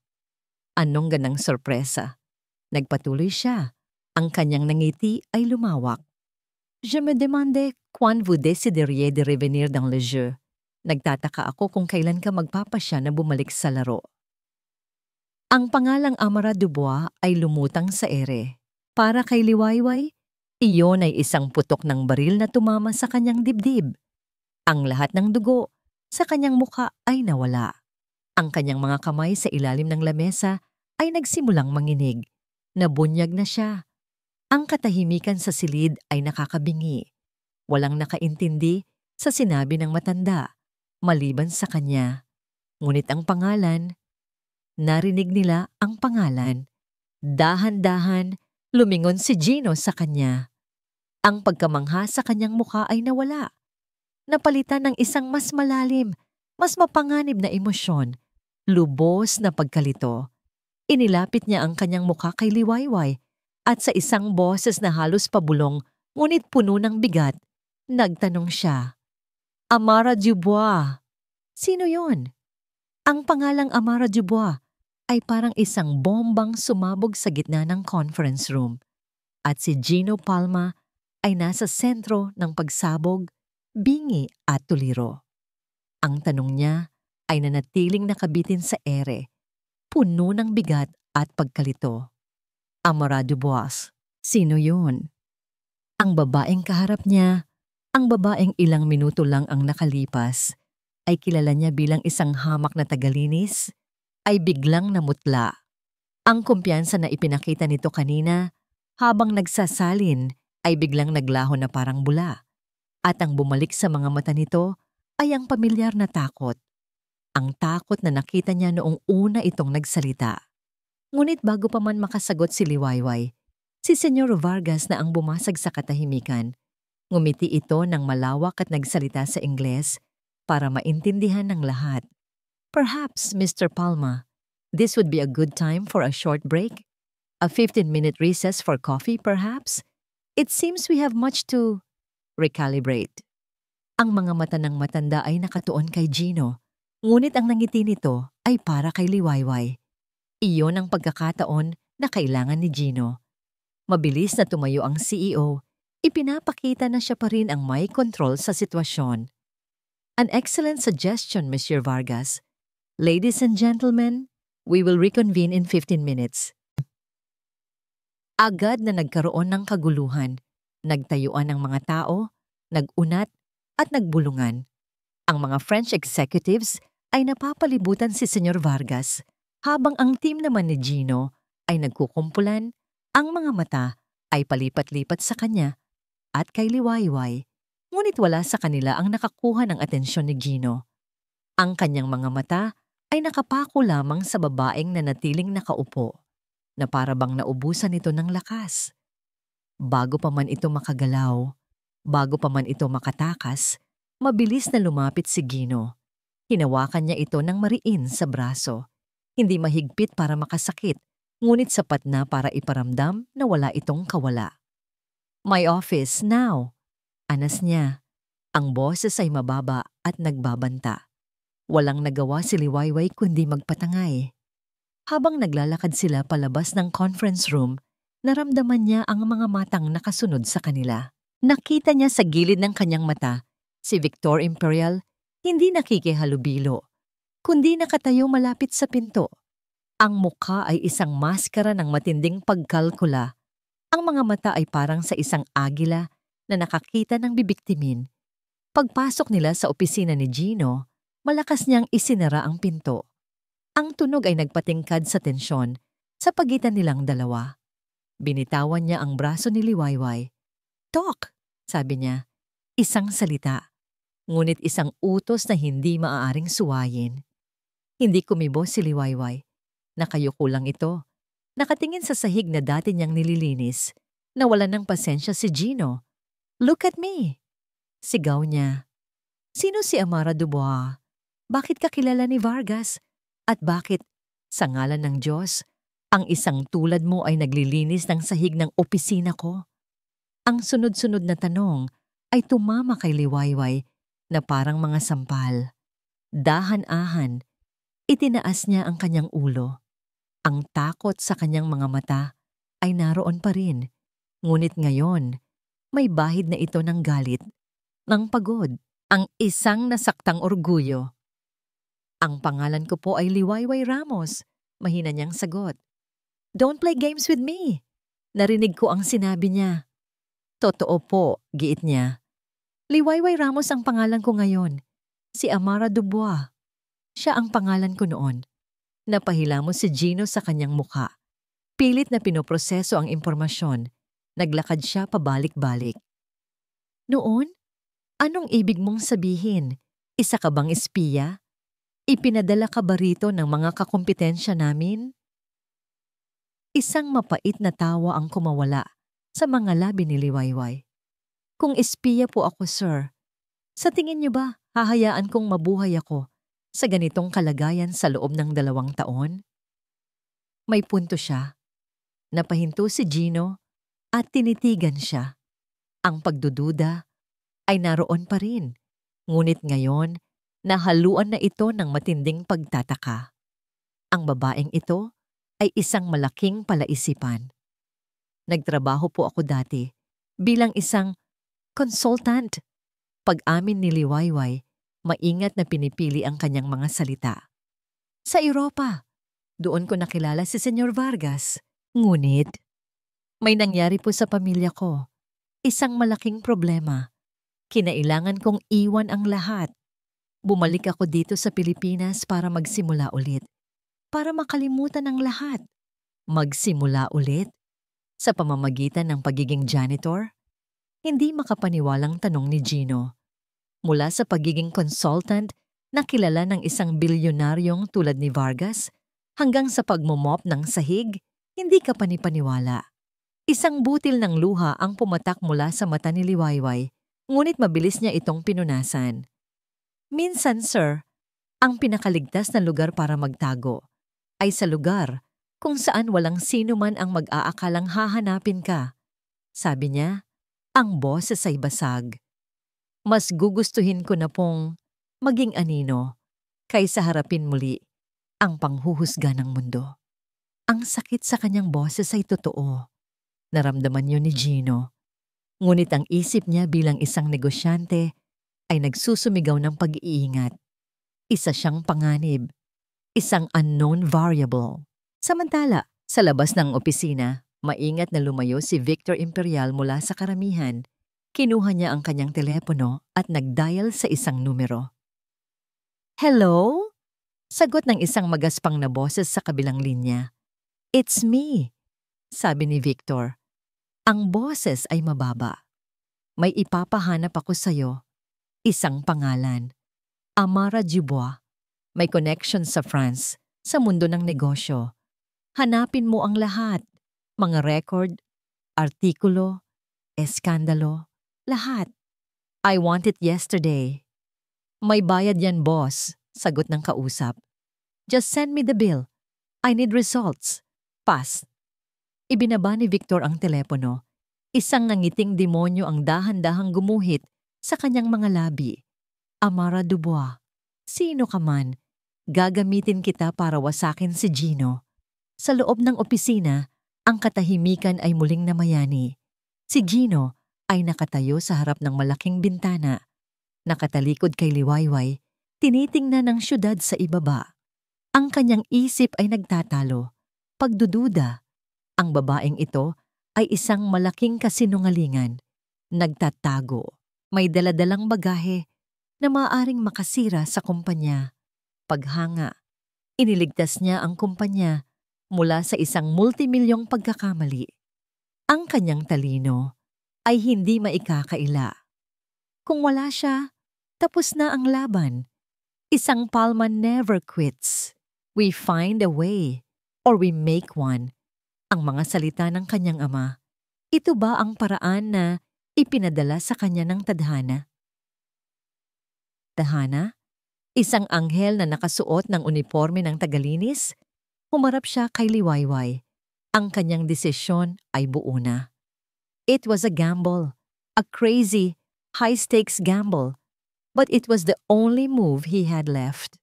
S1: Anong ganang sorpresa? Nagpatuloy siya. Ang kanyang nangiti ay lumawak. Je me demandais quand vous décideriez de revenir dans le jeu. Nagtataka ako kung kailan ka magpapasya na bumalik sa laro. Ang pangalang Amara Dubois ay lumutang sa ere. Para kay Liwayway, iyon ay isang putok ng baril na tumama sa kanyang dibdib. Ang lahat ng dugo sa kanyang mukha ay nawala. Ang kanyang mga kamay sa ilalim ng lamesa ay nagsimulang manginig. Nabunyag na siya. Ang katahimikan sa silid ay nakakabingi. Walang nakaintindi sa sinabi ng matanda, maliban sa kanya. Ngunit ang pangalan, narinig nila ang pangalan. Dahan-dahan, lumingon si Gino sa kanya. Ang pagkamangha sa kanyang mukha ay nawala. Napalitan ng isang mas malalim, mas mapanganib na emosyon, lubos na pagkalito. Inilapit niya ang kanyang mukha kay Liwayway at sa isang boses na halos pabulong ngunit puno ng bigat, nagtanong siya, Amara Dubois. Sino yon? Ang pangalang Amara Dubois ay parang isang bombang sumabog sa gitna ng conference room at si Gino Palma ay nasa sentro ng pagsabog, bingi at tuliro. Ang tanong niya ay nanatiling nakabitin sa ere, puno ng bigat at pagkalito. Amara Dubois, sino yun? Ang babaeng kaharap niya, ang babaeng ilang minuto lang ang nakalipas, ay kilala niya bilang isang hamak na tagalinis, ay biglang namutla. Ang kumpiyansa na ipinakita nito kanina habang nagsasalin ay biglang naglaho na parang bula. At ang bumalik sa mga mata nito ay ang pamilyar na takot. Ang takot na nakita niya noong una itong nagsalita. Ngunit bago pa man makasagot si Liwayway, si Senyor Vargas na ang bumasag sa katahimikan, ngumiti ito ng malawak at nagsalita sa Ingles para maintindihan ng lahat. Perhaps, Mr. Palma, this would be a good time for a short break? A 15-minute recess for coffee, perhaps? It seems we have much to recalibrate. Ang mga mata ng matanda ay nakatuon kay Gino, ngunit ang nangiti nito ay para kay Liwayway. Iyon ang pagkakataon na kailangan ni Gino. Mabilis na tumayo ang CEO, ipinapakita na siya pa rin ang may control sa sitwasyon. An excellent suggestion, Mr. Vargas. Ladies and gentlemen, we will reconvene in 15 minutes. Agad na nagkaroon ng kaguluhan, nagtayuan ng mga tao, nagunat at nagbulungan. Ang mga French executives ay napapalibutan si Senyor Vargas, habang ang team naman ni Gino ay nagkukumpulan, ang mga mata ay palipat-lipat sa kanya at kay Liwayway, ngunit wala sa kanila ang nakakuha ng atensyon ni Gino. Ang kanyang mga mata ay nakapako lamang sa babaeng na natiling nakaupo, na para bang naubusan ito ng lakas. Bago pa man ito makagalaw, bago pa man ito makatakas, mabilis na lumapit si Gino. Hinawakan niya ito ng mariin sa braso. Hindi mahigpit para makasakit, ngunit sapat na para iparamdam na wala itong kawala. My office now. Anas niya. Ang boses ay mababa at nagbabanta. Walang nagawa si Liwayway kundi magpatangay. Habang naglalakad sila palabas ng conference room, naramdaman niya ang mga matang nakasunod sa kanila. Nakita niya sa gilid ng kanyang mata, si Victor Imperial, hindi nakikihalubilo, kundi nakatayo malapit sa pinto. Ang mukha ay isang maskara ng matinding pagkalkula. Ang mga mata ay parang sa isang agila na nakakita ng bibiktimin. Pagpasok nila sa opisina ni Gino, malakas niyang isinara ang pinto. Ang tunog ay nagpatingkad sa tensyon sa pagitan nilang dalawa. Binitawan niya ang braso ni Liwayway. "Talk," sabi niya. Isang salita, ngunit isang utos na hindi maaaring suwayin. Hindi kumibo si Liwayway. Nakayuko lang ito. Nakatingin sa sahig na dati niyang nililinis. Nawalan ng pasensya si Gino. "Look at me!" Sigaw niya. "Sino si Amara Dubois? Bakit kakilala ni Vargas? At bakit, sa ngalan ng Diyos, ang isang tulad mo ay naglilinis ng sahig ng opisina ko?" Ang sunod-sunod na tanong ay tumama kay Liwayway na parang mga sampal. Dahan-ahan, itinaas niya ang kanyang ulo. Ang takot sa kanyang mga mata ay naroon pa rin, ngunit ngayon, may bahid na ito ng galit, ng pagod, ang isang nasaktang orgulyo. "Ang pangalan ko po ay Liwayway Ramos," mahina niyang sagot. "Don't play games with me." Narinig ko ang sinabi niya. "Totoo po," giit niya. "Liwayway Ramos ang pangalan ko ngayon. Si Amara Dubois. Siya ang pangalan ko noon." Napahilamos si Gino sa kanyang mukha. Pilit na pinoproseso ang impormasyon. Naglakad siya pabalik-balik. "Noon? Anong ibig mong sabihin? Isa ka bang espiya? Ipinadala ka ba rito ng mga kakumpetensya namin?" Isang mapait na tawa ang kumawala sa mga labi ni Liwayway. "Kung espiya po ako, sir, sa tingin niyo ba hahayaan kong mabuhay ako sa ganitong kalagayan sa loob ng 2 taon?" May punto siya. Napahinto si Gino at tinitigan siya. Ang pagdududa ay naroon pa rin, ngunit ngayon nahaluan na ito ng matinding pagtataka. Ang babaeng ito ay isang malaking palaisipan. "Nagtrabaho po ako dati bilang isang consultant." Pag-amin ni Liwayway, maingat na pinipili ang kanyang mga salita. "Sa Europa, doon ko nakilala si Senyor Vargas. Ngunit, may nangyari po sa pamilya ko. Isang malaking problema. Kinailangan kong iwan ang lahat. Bumalik ako dito sa Pilipinas para magsimula ulit. Para makalimutan ang lahat." Magsimula ulit? Sa pamamagitan ng pagiging janitor? Hindi makapaniwalang tanong ni Gino. Mula sa pagiging consultant na kilala ng isang bilyonaryong tulad ni Vargas, hanggang sa pagmomop ng sahig, hindi ka panipaniwala. Isang butil ng luha ang pumatak mula sa mata ni Liwayway, ngunit mabilis niya itong pinunasan. "Minsan, sir, ang pinakaligtas na lugar para magtago ay sa lugar kung saan walang sino man ang mag-aakalang hahanapin ka." Sabi niya, ang boses ay basag. "Mas gugustuhin ko na pong maging anino kaysa harapin muli ang panghuhusga ng mundo." Ang sakit sa kanyang boses ay totoo. Naramdaman yun ni Gino. Ngunit ang isip niya bilang isang negosyante ay nagsusumigaw ng pag-iingat. Isa siyang panganib. Isang unknown variable. Samantala, sa labas ng opisina, maingat na lumayo si Victor Imperial mula sa karamihan. Kinuha niya ang kanyang telepono at nag-dial sa isang numero. "Hello?" Sagot ng isang magaspang na boses sa kabilang linya. "It's me," sabi ni Victor. Ang boses ay mababa. "May ipapahanap ako sa'yo. Isang pangalan. Amara Dubois. May connection sa France, sa mundo ng negosyo. Hanapin mo ang lahat. Mga record, artikulo, eskandalo, lahat. I want it yesterday." "May bayad yan, boss," sagot ng kausap. "Just send me the bill. I need results. Pass." Ibinaba ni Victor ang telepono. Isang nangiting demonyo ang dahan-dahang gumuhit Sa kanyang mga labi, Amara Dubois, sino ka man, gagamitin kita para wasakin si Gino. Sa loob ng opisina, ang katahimikan ay muling namayani. Si Gino ay nakatayo sa harap ng malaking bintana. Nakatalikod kay Liwayway, tinitingnan ang syudad sa ibaba. Ang kanyang isip ay nagtatalo, pagdududa. Ang babaeng ito ay isang malaking kasinungalingan. Nagtatago, may daladalang bagahe na maaaring makasira sa kumpanya. Paghanga, iniligtas niya ang kumpanya mula sa isang multimilyong pagkakamali. Ang kanyang talino ay hindi maikakaila. Kung wala siya, tapos na ang laban. Isang palma never quits. We find a way, or we make one. Ang mga salita ng kanyang ama, ito ba ang paraan na ipinadala sa kanya ng tadhana? Tadhana? Isang anghel na nakasuot ng uniforme ng tagalinis? Humarap siya kay Liwayway. Ang kanyang desisyon ay buo na. It was a gamble, a crazy, high-stakes gamble, but it was the only move he had left.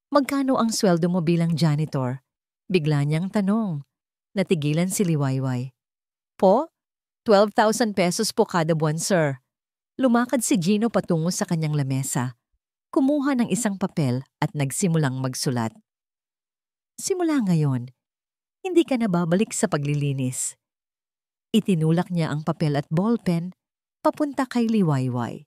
S1: Magkano ang sweldo mo bilang janitor? Bigla niyang tanong. Natigilan si Liwayway. Po? 12,000 pesos po kada buwan, sir. Lumakad si Gino patungo sa kanyang lamesa. Kumuha ng isang papel at nagsimulang magsulat. Simula ngayon, hindi ka na babalik sa paglilinis. Itinulak niya ang papel at ballpen papunta kay Liwayway.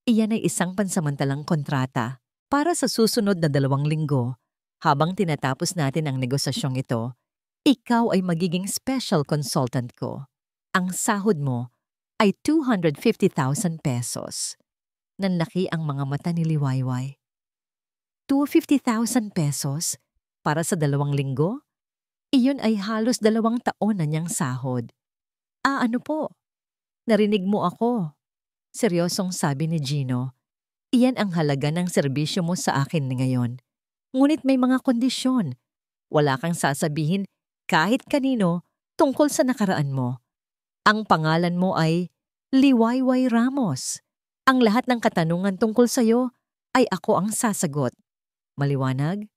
S1: Iyan ay isang pansamantalang kontrata para sa susunod na 2 linggo. Habang tinatapos natin ang negosasyong ito, ikaw ay magiging special consultant ko. Ang sahod mo ay 250,000 pesos. Nanlaki ang mga mata ni Liwayway. 250,000 pesos para sa 2 linggo? Iyon ay halos 2 taon na niyang sahod. Ano po? Narinig mo ako. Seryosong sabi ni Gino. Iyan ang halaga ng serbisyo mo sa akin ngayon. Ngunit may mga kondisyon. Wala kang sasabihin kahit kanino tungkol sa nakaraan mo. Ang pangalan mo ay Liwayway Ramos. Ang lahat ng katanungan tungkol sa'yo ay ako ang sasagot. Maliwanag?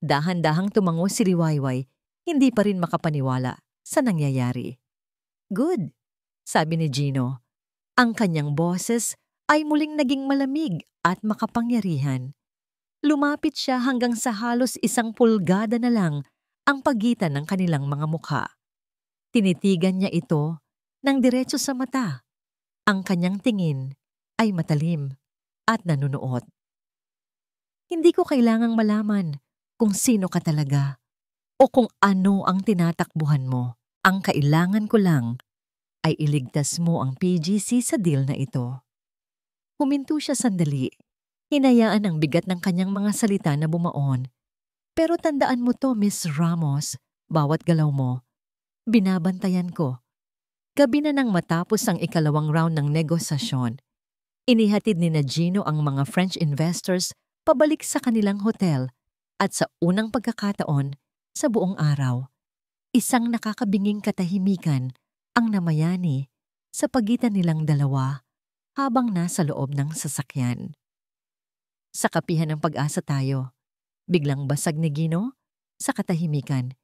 S1: Dahan-dahang tumango si Liwayway, hindi pa rin makapaniwala sa nangyayari. Good, sabi ni Gino. Ang kanyang boses ay muling naging malamig at makapangyarihan. Lumapit siya hanggang sa halos 1 pulgada na lang ang pagitan ng kanilang mga mukha. Tinitigan niya ito ng diretso sa mata. Ang kanyang tingin ay matalim at nanunuot. Hindi ko kailangang malaman kung sino ka talaga o kung ano ang tinatakbuhan mo. Ang kailangan ko lang ay iligtas mo ang PGC sa deal na ito. Huminto siya sandali. Hinayaan ang bigat ng kanyang mga salita na bumaon. Pero tandaan mo to, Miss Ramos, bawat galaw mo. Binabantayan ko. Gabi na nang matapos ang 2 round ng negosasyon, inihatid ni Gino ang mga French investors pabalik sa kanilang hotel at sa unang pagkakataon sa buong araw, isang nakakabinging katahimikan ang namayani sa pagitan nilang dalawa habang nasa loob ng sasakyan. Sa kapihan ng Pag-asa tayo, biglang basag ni Gino sa katahimikan.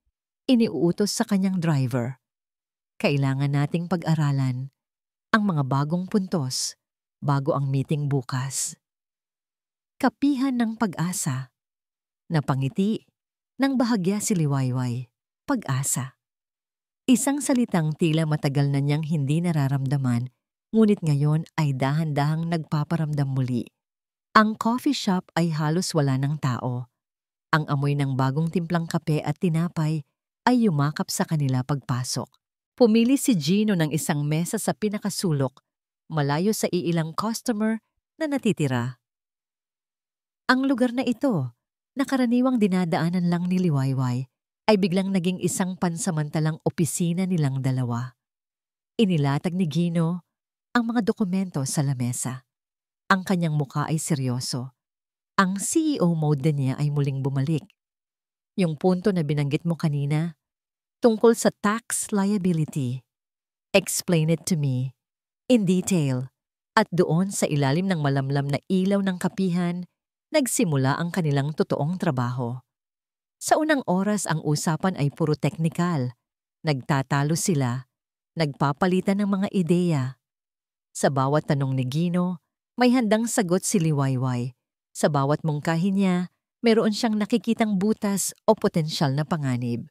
S1: Iniuutos sa kanyang driver. Kailangan nating pag-aralan ang mga bagong puntos bago ang meeting bukas. Kapihan ng Pag-asa. Napangiti ng bahagya si Liwayway. Pag-asa. Isang salitang tila matagal na niyang hindi nararamdaman, ngunit ngayon ay dahan-dahang nagpaparamdam muli. Ang coffee shop ay halos wala ng tao. Ang amoy ng bagong timplang kape at tinapay ay yumakap sa kanila pagpasok. Pumili si Gino ng isang mesa sa pinakasulok, malayo sa iilang customer na natitira. Ang lugar na ito, na karaniwang dinadaanan lang ni Liwayway, ay biglang naging isang pansamantalang opisina nilang dalawa. Inilatag ni Gino ang mga dokumento sa lamesa. Ang kanyang mukha ay seryoso. Ang CEO mode din niya ay muling bumalik. Yung punto na binanggit mo kanina, tungkol sa tax liability. Explain it to me, in detail, At doon sa ilalim ng malamlam na ilaw ng kapihan, nagsimula ang kanilang totoong trabaho. Sa unang oras ang usapan ay puro teknikal. Nagtatalo sila, nagpapalitan ng mga ideya. Sa bawat tanong ni Gino, may handang sagot si Liwayway. Sa bawat mungkahi niya, meron siyang nakikitang butas o potensyal na panganib.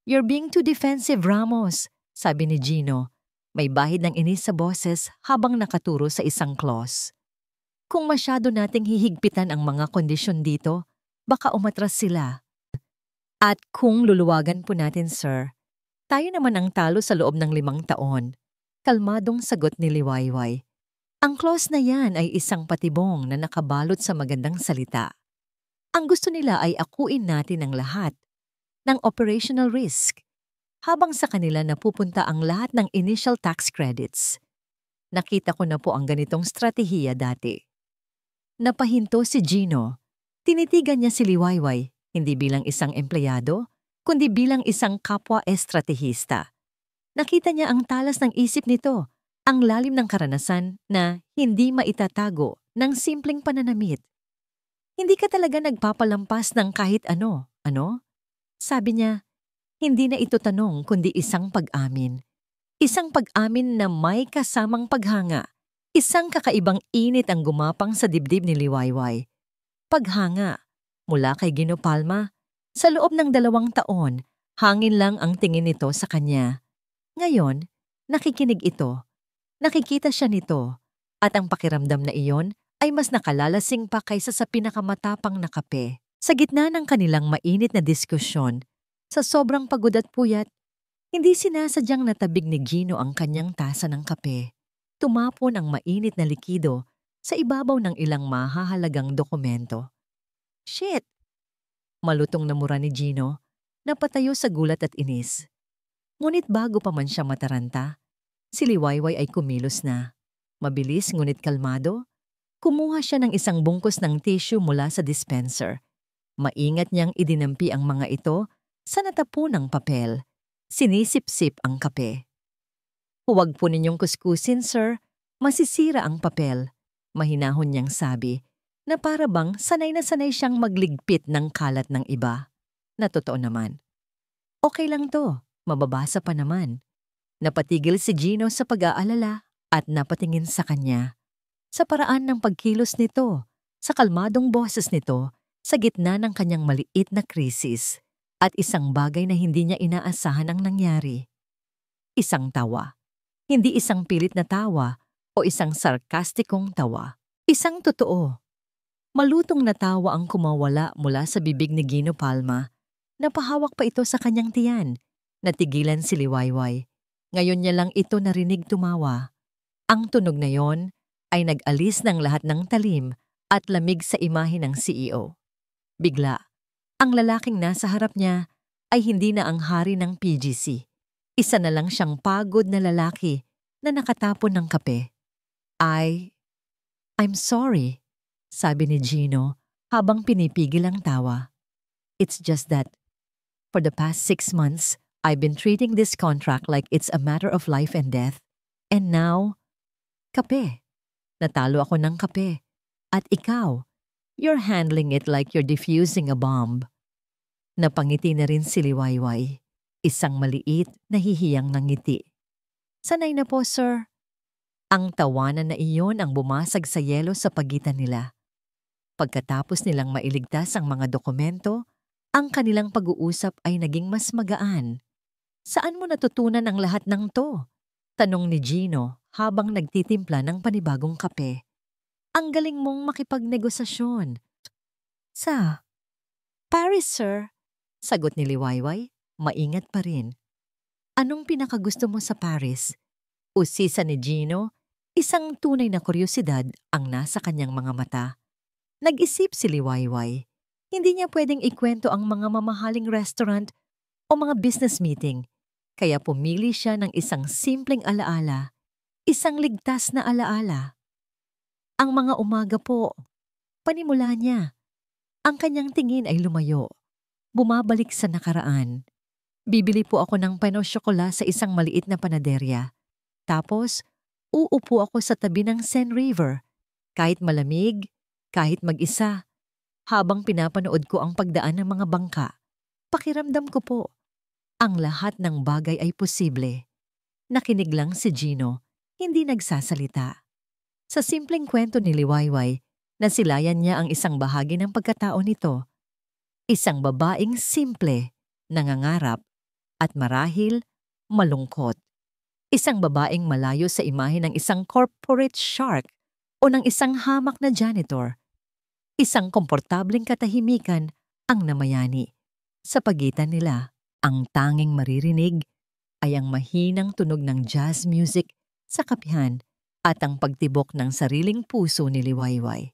S1: "You're being too defensive, Ramos," sabi ni Gino. May bahid ng inis sa boses habang nakaturo sa isang clause. "Kung masyado nating hihigpitan ang mga kondisyon dito, baka umatras sila. At kung luluwagan po natin, sir, tayo naman ang talo sa loob ng 5 taon." Kalmadong sagot ni Liwayway. Ang clause na yan ay isang patibong na nakabalot sa magandang salita. Ang gusto nila ay akuin natin ang lahat ng operational risk, habang sa kanila napupunta ang lahat ng initial tax credits. Nakita ko na po ang ganitong stratehiya dati. Napahinto si Gino. Tinitigan niya si Liwayway, hindi bilang isang empleyado, kundi bilang isang kapwa estratehista. Nakita niya ang talas ng isip nito, ang lalim ng karanasan na hindi maitatago ng simpleng pananamit. "Hindi ka talaga nagpapalampas ng kahit ano, ano?" Sabi niya. Hindi na ito tanong kundi isang pag-amin. Isang pag-amin na may kasamang paghanga. Isang kakaibang init ang gumapang sa dibdib ni Liwayway. Paghanga. Mula kay Gino Palma, sa loob ng 2 taon, hangin lang ang tingin nito sa kanya. Ngayon, nakikinig ito. Nakikita siya nito. At ang pakiramdam na iyon ay mas nakalalasing pa kaysa sa pinakamatapang na kape. Sa gitna ng kanilang mainit na diskusyon, sa sobrang pagod at puyat, hindi sinasadyang natabig ni Gino ang kanyang tasa ng kape. Tumapon ang mainit na likido sa ibabaw ng ilang mahahalagang dokumento. "Shit!" Malutong na mura ni Gino, napatayo sa gulat at inis. Ngunit bago pa man siya mataranta, si Liwayway ay kumilos na. Mabilis ngunit kalmado, kumuha siya ng isang bungkus ng tissue mula sa dispenser. Maingat niyang idinampi ang mga ito sa natapunang papel. Sinisip-sip ang kape. "Huwag po ninyong kuskusin, sir. Masisira ang papel," mahinahon niyang sabi, na para bang sanay na sanay siyang magligpit ng kalat ng iba. Na totoo naman. "Okay lang to, mababasa pa naman." Napatigil si Gino sa pag-aalala at napatingin sa kanya. Sa paraan ng pagkilos nito, sa kalmadong boses nito, sa gitna ng kanyang maliit na krisis. At isang bagay na hindi niya inaasahan ang nangyari. Isang tawa. Hindi isang pilit na tawa o isang sarkastikong tawa. Isang totoo. Malutong na tawa ang kumawala mula sa bibig ni Gino Palma. Napahawak pa ito sa kanyang tiyan. Natigilan si Liwayway. Ngayon niya lang ito narinig tumawa. Ang tunog na yon ay nag-alis ng lahat ng talim at lamig sa imahe ng CEO. Bigla, ang lalaking nasa harap niya ay hindi na ang hari ng PGC. Isa na lang siyang pagod na lalaki na nakatapon ng kape. I'm sorry," sabi ni Gino habang pinipigil ang tawa. "It's just that, for the past 6 months, I've been treating this contract like it's a matter of life and death. And now, kape. Natalo ako ng kape. At ikaw, you're handling it like you're defusing a bomb." Napangiti na rin si Liwayway. Isang maliit na hihiyang ngiti. "Sanay na po, sir." Ang tawanan na iyon ang bumasag sa yelo sa pagitan nila. Pagkatapos nilang mailigtas ang mga dokumento, ang kanilang pag-uusap ay naging mas magaan. "Saan mo natutunan ang lahat ng to?" tanong ni Gino habang nagtitimpla ng panibagong kape. "Ang galing mong makipagnegosasyon." "Sa Paris, sir," sagot ni Liwayway, maingat pa rin. "Anong pinakagusto mo sa Paris?" Usisa ni Gino, isang tunay na kuryosidad ang nasa kanyang mga mata. Nag-isip si Liwayway. Hindi niya pwedeng ikwento ang mga mamahaling restaurant o mga business meeting, kaya pumili siya ng isang simpleng alaala, isang ligtas na alaala. "Ang mga umaga po," panimula niya. Ang kanyang tingin ay lumayo. Bumabalik sa nakaraan. "Bibili po ako ng pain o syokola sa isang maliit na panaderya. Tapos, Uupo ako sa tabi ng Seine River, kahit malamig, kahit mag-isa, habang pinapanood ko ang pagdaan ng mga bangka. Pakiramdam ko po, ang lahat ng bagay ay posible. Nakinig lang si Gino, hindi nagsasalita. Sa simpleng kwento ni Liwayway, nasilayan niya ang isang bahagi ng pagkatao nito. Isang babaeng simple, nangangarap, at marahil malungkot. Isang babaeng malayo sa imahe ng isang corporate shark o ng isang hamak na janitor. Isang komportableng katahimikan ang namayani. Sa pagitan nila, ang tanging maririnig ay ang mahinang tunog ng jazz music sa kapihan at ang pagtibok ng sariling puso ni Liwayway.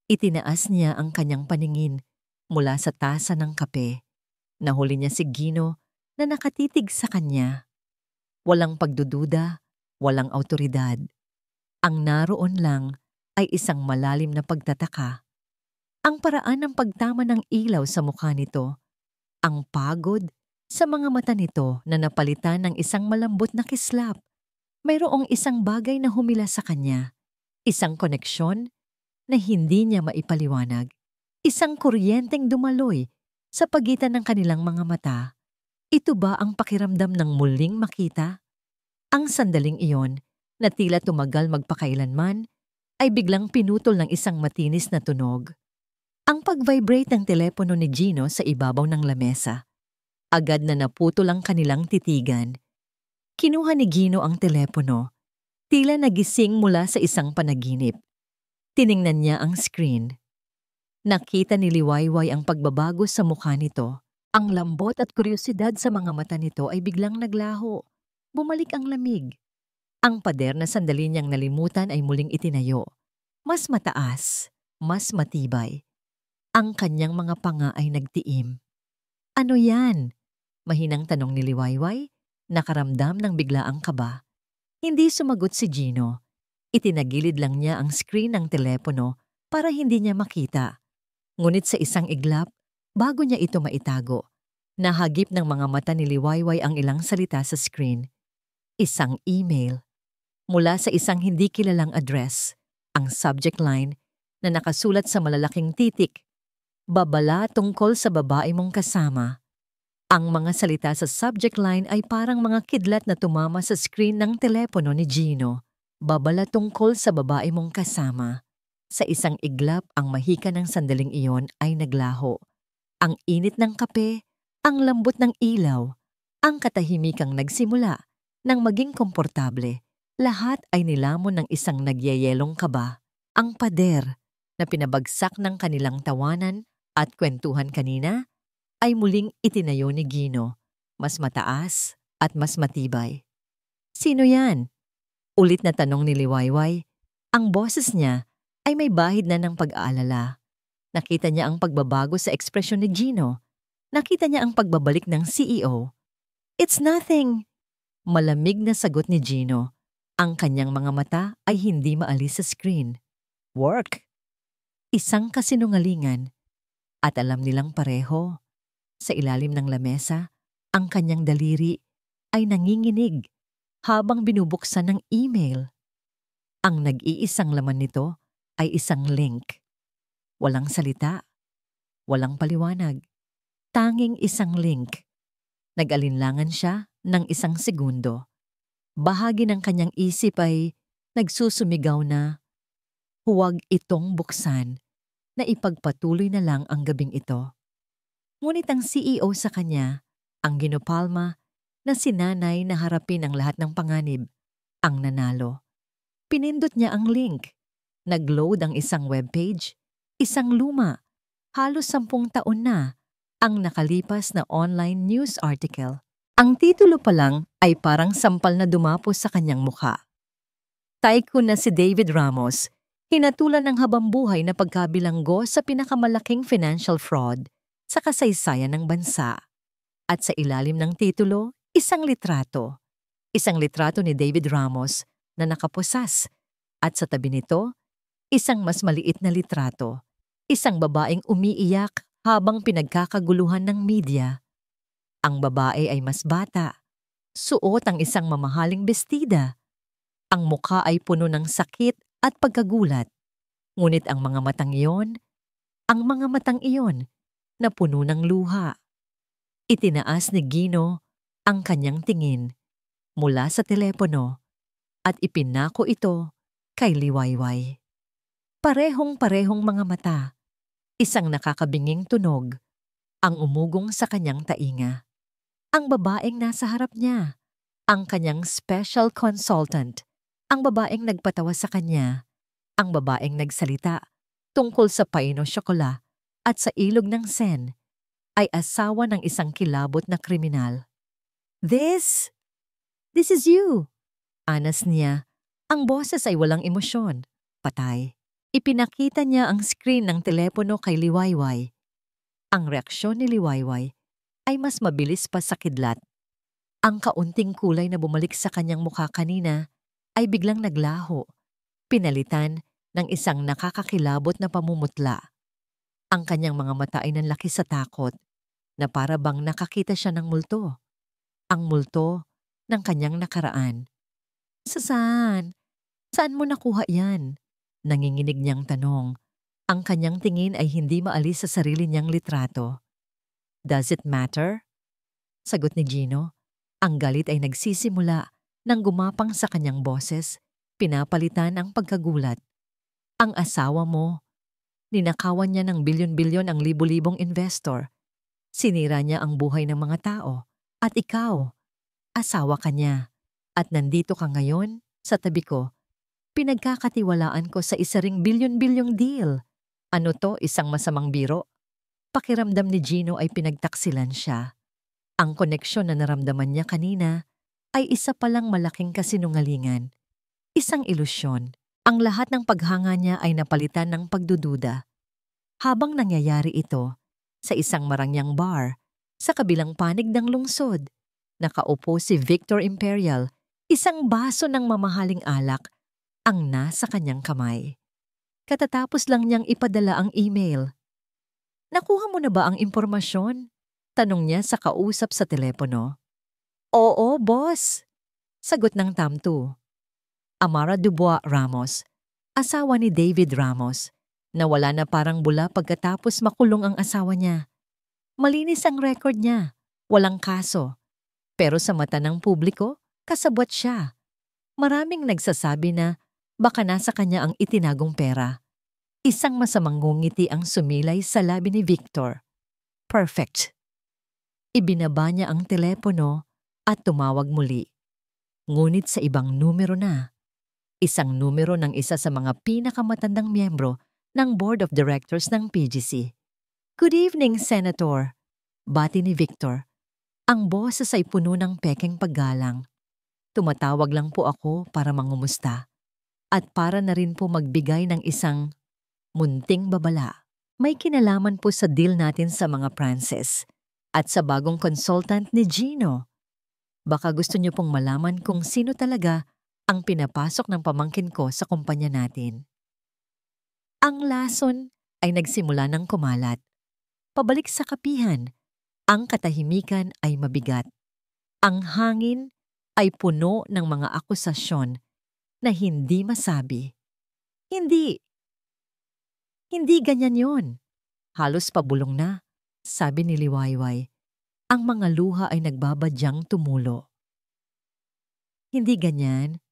S1: Itinaas niya ang kanyang paningin mula sa tasa ng kape. Nahuli niya si Gino na nakatitig sa kanya. Walang pagdududa, walang awtoridad. Ang naroon lang ay isang malalim na pagtataka. Ang paraan ng pagtama ng ilaw sa mukha nito, ang pagod sa mga mata nito na napalitan ng isang malambot na kislap. Mayroong isang bagay na humila sa kanya, isang koneksyon na hindi niya maipaliwanag, isang kuryenteng dumaloy sa pagitan ng kanilang mga mata. Ito ba ang pakiramdam ng muling makita? Ang sandaling iyon, na tila tumagal magpakailanman, ay biglang pinutol ng isang matinis na tunog. Ang pag-vibrate ng telepono ni Gino sa ibabaw ng lamesa. Agad na naputol ang kanilang titigan. Kinuha ni Gino ang telepono, tila nagising mula sa isang panaginip. Tiningnan niya ang screen. Nakita ni Liwayway ang pagbabago sa mukha nito. Ang lambot at kuryosidad sa mga mata nito ay biglang naglaho. Bumalik ang lamig. Ang pader na sandali niyang nalimutan ay muling itinayo. Mas mataas, mas matibay. Ang kanyang mga panga ay nagtiim. Ano yan? Mahinang tanong ni Liwayway, nakaramdam ng biglaang kaba. Hindi sumagot si Gino. Itinagilid lang niya ang screen ng telepono para hindi niya makita. Ngunit sa isang iglap, bago niya ito maitago, nahagip ng mga mata ni Liwayway ang ilang salita sa screen. Isang email. Mula sa isang hindi kilalang address, ang subject line na nakasulat sa malalaking titik, babala tungkol sa babae mong kasama. Ang mga salita sa subject line ay parang mga kidlat na tumama sa screen ng telepono ni Gino. Babala tungkol sa babae mong kasama. Sa isang iglap, ang mahika ng sandaling iyon ay naglaho. Ang init ng kape, ang lambot ng ilaw, ang katahimikang nagsimula nang maging komportable. Lahat ay nilamon ng isang nagyayelong kaba. Ang pader na pinabagsak ng kanilang tawanan at kwentuhan kanina ay muling itinayo ni Gino, mas mataas at mas matibay. Sino yan? Ulit na tanong ni Liwayway. Ang boses niya ay may bahid na ng pag-aalala. Nakita niya ang pagbabago sa ekspresyon ni Gino. Nakita niya ang pagbabalik ng CEO. It's nothing. Malamig na sagot ni Gino. Ang kanyang mga mata ay hindi maalis sa screen. Work. Isang kasinungalingan. At alam nilang pareho. Sa ilalim ng lamesa, ang kanyang daliri ay nanginginig habang binubuksan ng email. Ang nag-iisang laman nito ay isang link. Walang salita, walang paliwanag. Tanging isang link. Nag-alinlangan siya ng isang segundo. Bahagi ng kanyang isip ay nagsusumigaw na huwag itong buksan, na ipagpatuloy na lang ang gabing ito. Ngunit ang CEO sa kanya, ang ginupalma na sinanay na harapin ang lahat ng panganib, ang nanalo. Pinindot niya ang link. Nag-load ang isang webpage, isang luma, halos 10 taon na, ang nakalipas na online news article. Ang titulo pa lang ay parang sampal na dumapos sa kanyang mukha. Tycoon na si David Ramos, hinatulan ng habambuhay na pagkabilanggo sa pinakamalaking financial fraud sa kasaysayan ng bansa. At sa ilalim ng titulo, isang litrato. Isang litrato ni David Ramos na nakapusas. At sa tabi nito, isang mas maliit na litrato. Isang babaeng umiiyak habang pinagkakaguluhan ng media. Ang babae ay mas bata. Suot ang isang mamahaling bestida. Ang mukha ay puno ng sakit at pagkagulat. Ngunit ang mga matang iyon na puno ng luha. Itinaas ni Gino ang kanyang tingin mula sa telepono at ipinako ito kay Liwayway. Parehong-parehong mga mata, isang nakakabinging tunog ang umugong sa kanyang tainga. Ang babaeng nasa harap niya, ang kanyang special consultant, ang babaeng nagpatawa sa kanya, ang babaeng nagsalita tungkol sa paino syokola at sa ilog ng Sen, ay asawa ng isang kilabot na kriminal. This is you, anas niya. Ang boses ay walang emosyon, patay. Ipinakita niya ang screen ng telepono kay Liwayway. Ang reaksyon ni Liwayway ay mas mabilis pa sa kidlat. Ang kaunting kulay na bumalik sa kanyang mukha kanina ay biglang naglaho, pinalitan ng isang nakakakilabot na pamumutla. Ang kanyang mga mata ay nanlaki sa takot, na para bang nakakita siya ng multo. Ang multo ng kanyang nakaraan. Saan? Saan mo nakuha yan? Nanginginig niyang tanong. Ang kanyang tingin ay hindi maalis sa sarili niyang litrato. Does it matter? Sagot ni Gino. Ang galit ay nagsisimula nang gumapang sa kanyang boses, pinapalitan ang pagkagulat. Ang asawa mo, ninakawan niya ng bilyon-bilyon ang libu-libong investor. Sinira niya ang buhay ng mga tao. At ikaw, asawa ka niya. At nandito ka ngayon, sa tabi ko. Pinagkakatiwalaan ko sa isa ring bilyon-bilyong deal. Ano to, isang masamang biro? Pakiramdam ni Gino ay pinagtaksilan siya. Ang koneksyon na naramdaman niya kanina ay isa palang malaking kasinungalingan. Isang ilusyon. Ang lahat ng paghanga niya ay napalitan ng pagdududa. Habang nangyayari ito, sa isang marangyang bar, sa kabilang panig ng lungsod, nakaupo si Victor Imperial, isang baso ng mamahaling alak ang nasa kanyang kamay. Katatapos lang niyang ipadala ang email. Nakuha mo na ba ang impormasyon? Tanong niya sa kausap sa telepono. Oo, boss. Sagot ng tamto. Amara Dubois Ramos, asawa ni David Ramos, na wala na parang bula pagkatapos makulong ang asawa niya. Malinis ang record niya, walang kaso. Pero sa mata ng publiko, kasabwat siya. Maraming nagsasabi na baka nasa kanya ang itinagong pera. Isang masamang ngumiti ang sumilay sa labi ni Victor. Perfect. Ibinaba niya ang telepono at tumawag muli. Ngunit sa ibang numero na. Isang numero ng isa sa mga pinakamatandang miyembro ng Board of Directors ng PGC. Good evening, Senator. Bati ni Victor. Ang boses ay puno ng pekeng paggalang. Tumatawag lang po ako para mangumusta. At para na rin po magbigay ng isang munting babala. May kinalaman po sa deal natin sa mga Frances at sa bagong consultant ni Gino. Baka gusto niyo pong malaman kung sino talaga ang pinapasok ng pamangkin ko sa kumpanya natin. Ang lason ay nagsimula ng kumalat. Pabalik sa kapihan, ang katahimikan ay mabigat. Ang hangin ay puno ng mga akusasyon na hindi masabi. Hindi ganyan yon. Halos pabulong na, sabi ni Liwayway. Ang mga luha ay nagbabadyang tumulo. Hindi ganyan?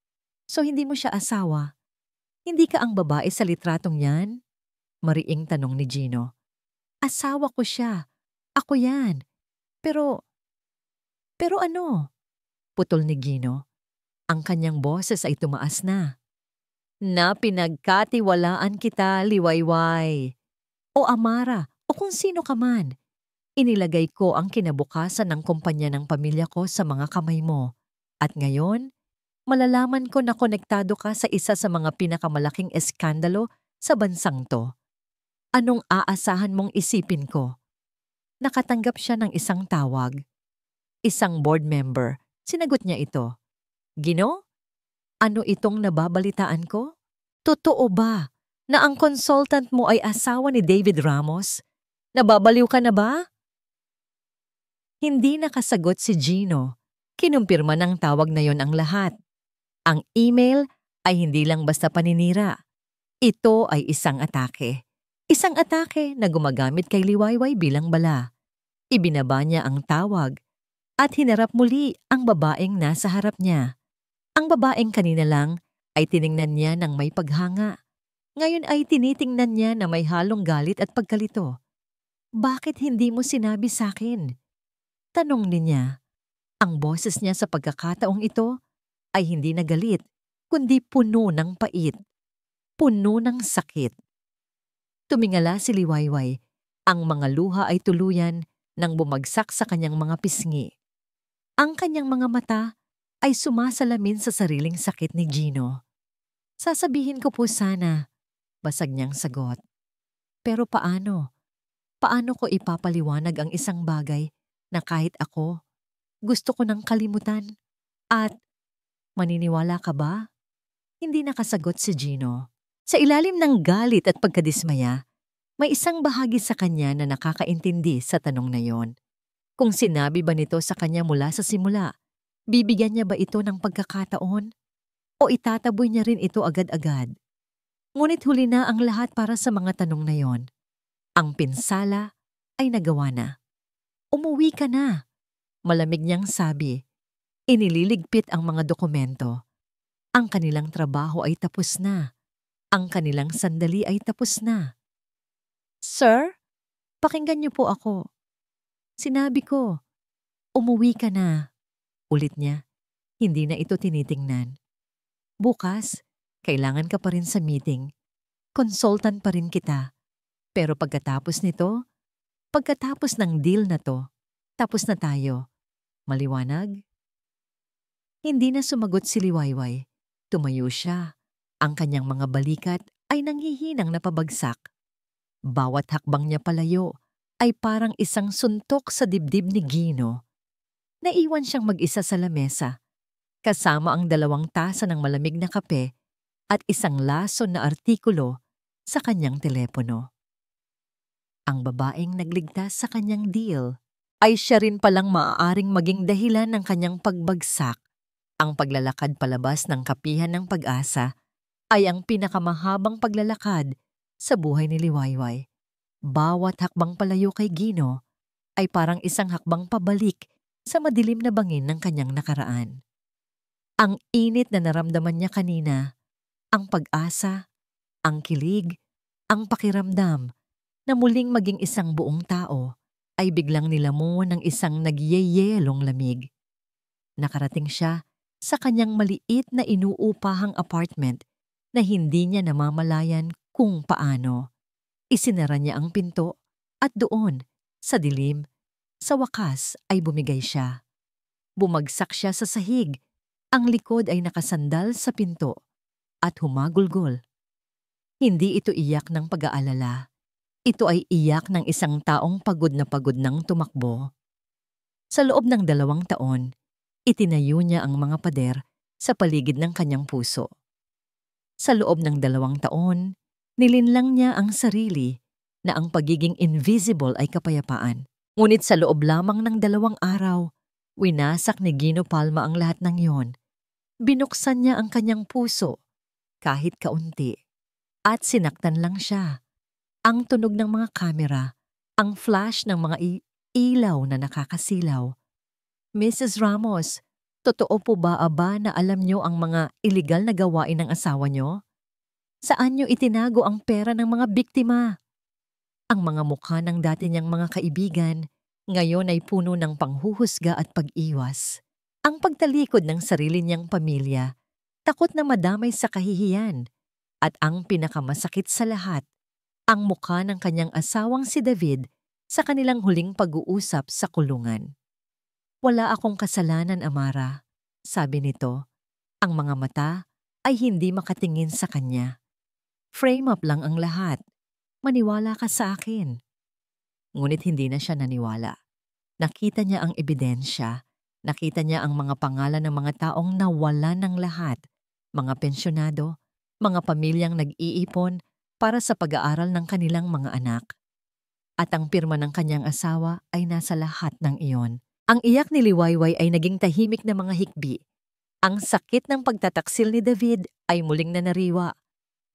S1: So hindi mo siya asawa? Hindi ka ang babae sa litratong yan? Mariing tanong ni Gino. Asawa ko siya. Ako yan. Pero ano? Putol ni Gino. Ang kanyang boses ay tumaas na. Na pinagkatiwalaan kita, Liwayway. O Amara, o kung sino ka man. Inilagay ko ang kinabukasan ng kumpanya ng pamilya ko sa mga kamay mo. At ngayon, malalaman ko na konektado ka sa isa sa mga pinakamalaking eskandalo sa bansang to. Anong aasahan mong isipin ko? Nakatanggap siya ng isang tawag. Isang board member. Sinagot niya ito. Gino? Ano itong nababalitaan ko? Totoo ba na ang consultant mo ay asawa ni David Ramos? Nababaliw ka na ba? Hindi nakasagot si Gino. Kinumpirma ng tawag na yon ang lahat. Ang email ay hindi lang basta paninira. Ito ay isang atake. Isang atake na gumagamit kay Liwayway bilang bala. Ibinaba niya ang tawag at hinarap muli ang babaeng nasa harap niya. Ang babaeng kanina lang ay tiningnan niya ng may paghanga. Ngayon ay tinitingnan niya na may halong galit at pagkalito. Bakit hindi mo sinabi sa akin? Tanong niya. Ang boses niya sa pagkakataong ito ay hindi na galit, kundi puno ng pait. Puno ng sakit. Tumingala si Liwayway. Ang mga luha ay tuluyan nang bumagsak sa kanyang mga pisngi. Ang kanyang mga mata ay sumasalamin sa sariling sakit ni Gino. Sasabihin ko po sana, basag niyang sagot. Pero paano? Paano ko ipapaliwanag ang isang bagay na kahit ako, gusto ko nang kalimutan? At maniniwala ka ba? Hindi nakasagot si Gino. Sa ilalim ng galit at pagkadismaya, may isang bahagi sa kanya na nakakaintindi sa tanong na yon. Kung sinabi ba nito sa kanya mula sa simula, bibigyan niya ba ito ng pagkakataon? O itataboy niya rin ito agad-agad? Ngunit huli na ang lahat para sa mga tanong na yon. Ang pinsala ay nagawa na. Umuwi ka na, malamig niyang sabi. Inililigpit ang mga dokumento. Ang kanilang trabaho ay tapos na. Ang kanilang sandali ay tapos na. Sir, pakinggan niyo po ako. Sinabi ko, umuwi ka na. Ulit niya, hindi na ito tinitingnan. Bukas, kailangan ka pa rin sa meeting. Consultant pa rin kita. Pero pagkatapos nito, pagkatapos ng deal na to, tapos na tayo. Maliwanag? Hindi na sumagot si Liwayway. Tumayo siya. Ang kanyang mga balikat ay nanghihinang napabagsak. Bawat hakbang niya palayo ay parang isang suntok sa dibdib ni Gino. Naiwan siyang mag-isa sa lamesa, kasama ang 2 tasa ng malamig na kape at isang lason na artikulo sa kanyang telepono. Ang babaeng nagligtas sa kanyang deal ay siya rin palang maaaring maging dahilan ng kanyang pagbagsak. Ang paglalakad palabas ng kapihan ng Pag-asa ay ang pinakamahabang paglalakad sa buhay ni Liwayway. Bawat hakbang palayo kay Gino ay parang isang hakbang pabalik sa madilim na bangin ng kanyang nakaraan. Ang init na naramdaman niya kanina, ang pag-asa, ang kilig, ang pakiramdam na muling maging isang buong tao ay biglang nilamon ng isang nagyeyelong lamig. Nakarating siya sa kanyang maliit na inuupahang apartment na hindi niya namamalayan kung paano. Isinara niya ang pinto at doon, sa dilim, sa wakas ay bumigay siya. Bumagsak siya sa sahig. Ang likod ay nakasandal sa pinto at humagulgol. Hindi ito iyak ng pag-aalala. Ito ay iyak ng isang taong pagod ng tumakbo. Sa loob ng 2 taon, itinayo niya ang mga pader sa paligid ng kanyang puso. Sa loob ng 2 taon, nilinlang niya ang sarili na ang pagiging invisible ay kapayapaan. Ngunit sa loob lamang ng 2 araw, winasak ni Gino Palma ang lahat ng iyon. Binuksan niya ang kanyang puso, kahit kaunti, at sinaktan lang siya. Ang tunog ng mga kamera, ang flash ng mga ilaw na nakakasilaw. Mrs. Ramos, totoo po ba na alam niyo ang mga iligal na gawain ng asawa niyo? Saan niyo itinago ang pera ng mga biktima? Ang mga mukha ng dati niyang mga kaibigan ngayon ay puno ng panghuhusga at pag-iwas. Ang pagtalikod ng sarili niyang pamilya, takot na madamay sa kahihiyan. At ang pinakamasakit sa lahat, ang mukha ng kanyang asawang si David sa kanilang huling pag-uusap sa kulungan. Wala akong kasalanan, Amara, sabi nito. Ang mga mata ay hindi makatingin sa kanya. Frame up lang ang lahat. Maniwala ka sa akin. Ngunit hindi na siya naniwala. Nakita niya ang ebidensya. Nakita niya ang mga pangalan ng mga taong nawala ng lahat. Mga pensyonado, mga pamilyang nag-iipon para sa pag-aaral ng kanilang mga anak. At ang pirma ng kanyang asawa ay nasa lahat ng iyon. Ang iyak ni Liwayway ay naging tahimik na mga hikbi. Ang sakit ng pagtataksil ni David ay muling nanariwa.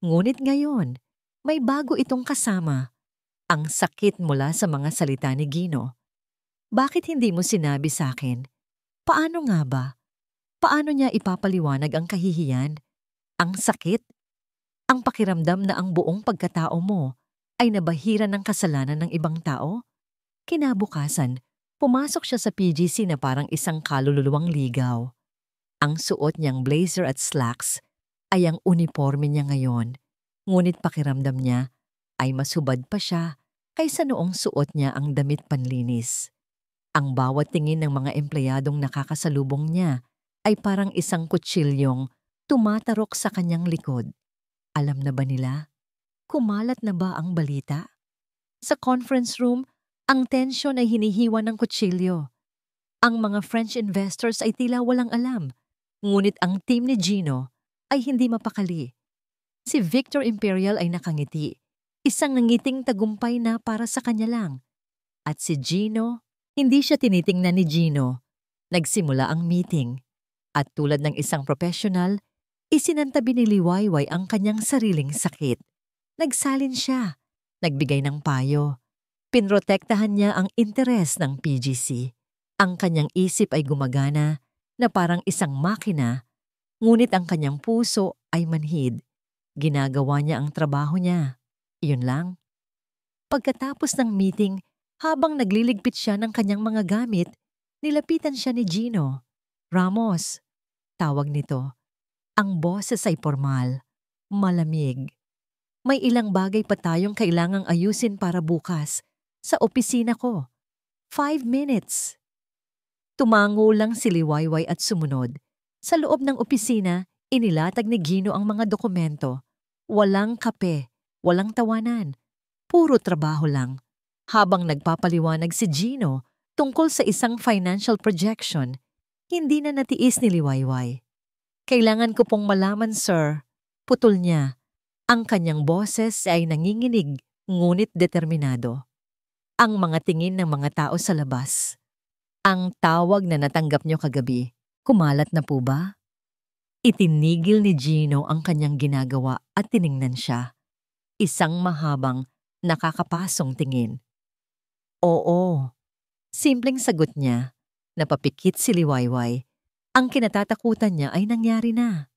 S1: Ngunit ngayon, may bago itong kasama. Ang sakit mula sa mga salita ni Gino. Bakit hindi mo sinabi sa akin? Paano nga ba? Paano niya ipapaliwanag ang kahihiyan? Ang sakit? Ang pakiramdam na ang buong pagkatao mo ay nabahiran ng kasalanan ng ibang tao? Kinabukasan, pumasok siya sa PGC na parang isang kaluluwang ligaw. Ang suot niyang blazer at slacks ay ang uniforme niya ngayon. Ngunit pakiramdam niya ay mas hubad pa siya kaysa noong suot niya ang damit panlinis. Ang bawat tingin ng mga empleyadong nakakasalubong niya ay parang isang kutsilyong tumatarok sa kanyang likod. Alam na ba nila? Kumalat na ba ang balita? Sa conference room, ang tensyon ay hinihiwa ng kutsilyo. Ang mga French investors ay tila walang alam, ngunit ang team ni Gino ay hindi mapakali. Si Victor Imperial ay nakangiti, isang nangiting tagumpay na para sa kanya lang. At si Gino, hindi siya tinitingnan ni Gino. Nagsimula ang meeting. At tulad ng isang professional, isinantabi ni Liwayway ang kanyang sariling sakit. Nagsalin siya, nagbigay ng payo. Pinrotektahan niya ang interes ng PGC. Ang kanyang isip ay gumagana na parang isang makina, ngunit ang kanyang puso ay manhid. Ginagawa niya ang trabaho niya. Iyon lang. Pagkatapos ng meeting, habang nagliligpit siya ng kanyang mga gamit, nilapitan siya ni Gino. Ramos, tawag nito. Ang boses ay formal, malamig. May ilang bagay pa tayong kailangang ayusin para bukas. Sa opisina ko. 5 minutes. Tumango lang si Liwayway at sumunod. Sa loob ng opisina, inilatag ni Gino ang mga dokumento. Walang kape, walang tawanan. Puro trabaho lang. Habang nagpapaliwanag si Gino tungkol sa isang financial projection, hindi na natiis ni Liwayway. Kailangan ko pong malaman, sir. Putol niya. Ang kanyang boses ay nanginginig, ngunit determinado. Ang mga tingin ng mga tao sa labas. Ang tawag na natanggap niyo kagabi, kumalat na po ba? Itinigil ni Gino ang kanyang ginagawa at tiningnan siya. Isang mahabang, nakakapasong tingin. Oo. Simpleng sagot niya. Napapikit si Liwayway. Ang kinatatakutan niya ay nangyari na.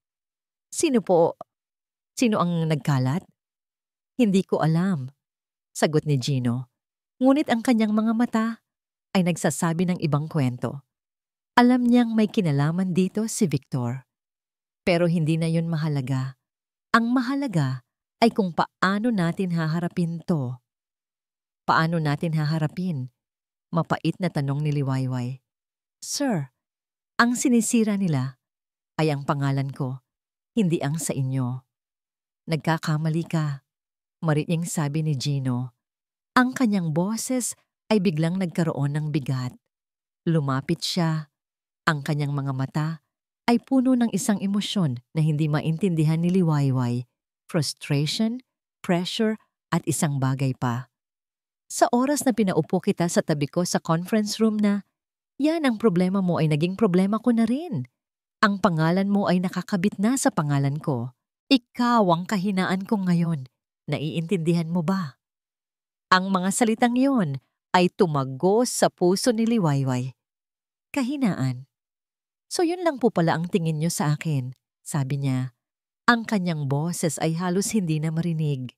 S1: Sino po? Sino ang nagkalat? Hindi ko alam. Sagot ni Gino. Ngunit ang kanyang mga mata ay nagsasabi ng ibang kwento. Alam niyang may kinalaman dito si Victor. Pero hindi na yun mahalaga. Ang mahalaga ay kung paano natin haharapin to. Paano natin haharapin? Mapait na tanong ni Liwayway. Sir, ang sinisira nila ay ang pangalan ko, hindi ang sa inyo. Nagkakamali ka, mariing sabi ni Gino. Ang kanyang boses ay biglang nagkaroon ng bigat. Lumapit siya. Ang kanyang mga mata ay puno ng isang emosyon na hindi maintindihan ni Liwayway. Frustration, pressure, at isang bagay pa. Sa oras na pinaupo kita sa tabi ko sa conference room na, yan ang problema mo ay naging problema ko na rin. Ang pangalan mo ay nakakabit na sa pangalan ko. Ikaw ang kahinaan ko ngayon. Naiintindihan mo ba? Ang mga salitang iyon ay tumagos sa puso ni Liwayway. Kahinaan. So yun lang po pala ang tingin niyo sa akin, sabi niya. Ang kanyang boses ay halos hindi na marinig.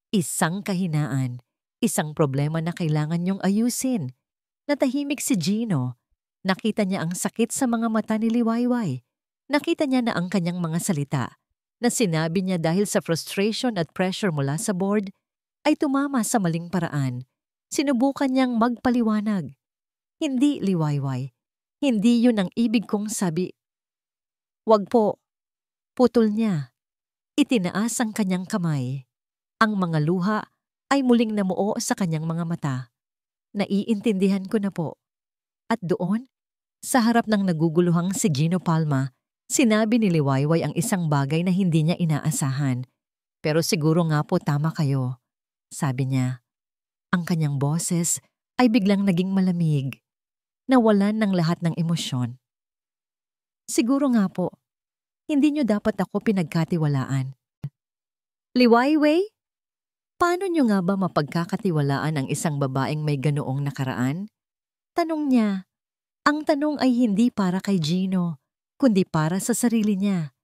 S1: Isang kahinaan, isang problema na kailangan niyong ayusin. Natahimik si Gino. Nakita niya ang sakit sa mga mata ni Liwayway. Nakita niya na ang kanyang mga salita, na sinabi niya dahil sa frustration at pressure mula sa board, ay tumama sa maling paraan. Sinubukan niyang magpaliwanag. Hindi, Liwayway. Hindi yun ang ibig kong sabi. Wag po. Putol niya. Itinaas ang kanyang kamay. Ang mga luha ay muling namuo sa kanyang mga mata. Naiintindihan ko na po. At doon, sa harap ng naguguluhang si Gino Palma, sinabi ni Liwayway ang isang bagay na hindi niya inaasahan. Pero siguro nga po tama kayo. Sabi niya. Ang kanyang boses ay biglang naging malamig. Nawalan ng lahat ng emosyon. Siguro nga po, hindi niyo dapat ako pinagkatiwalaan. Liwayway? Paano niyo nga ba mapagkakatiwalaan ang isang babaeng may ganoong nakaraan? Tanong niya. Ang tanong ay hindi para kay Gino, kundi para sa sarili niya.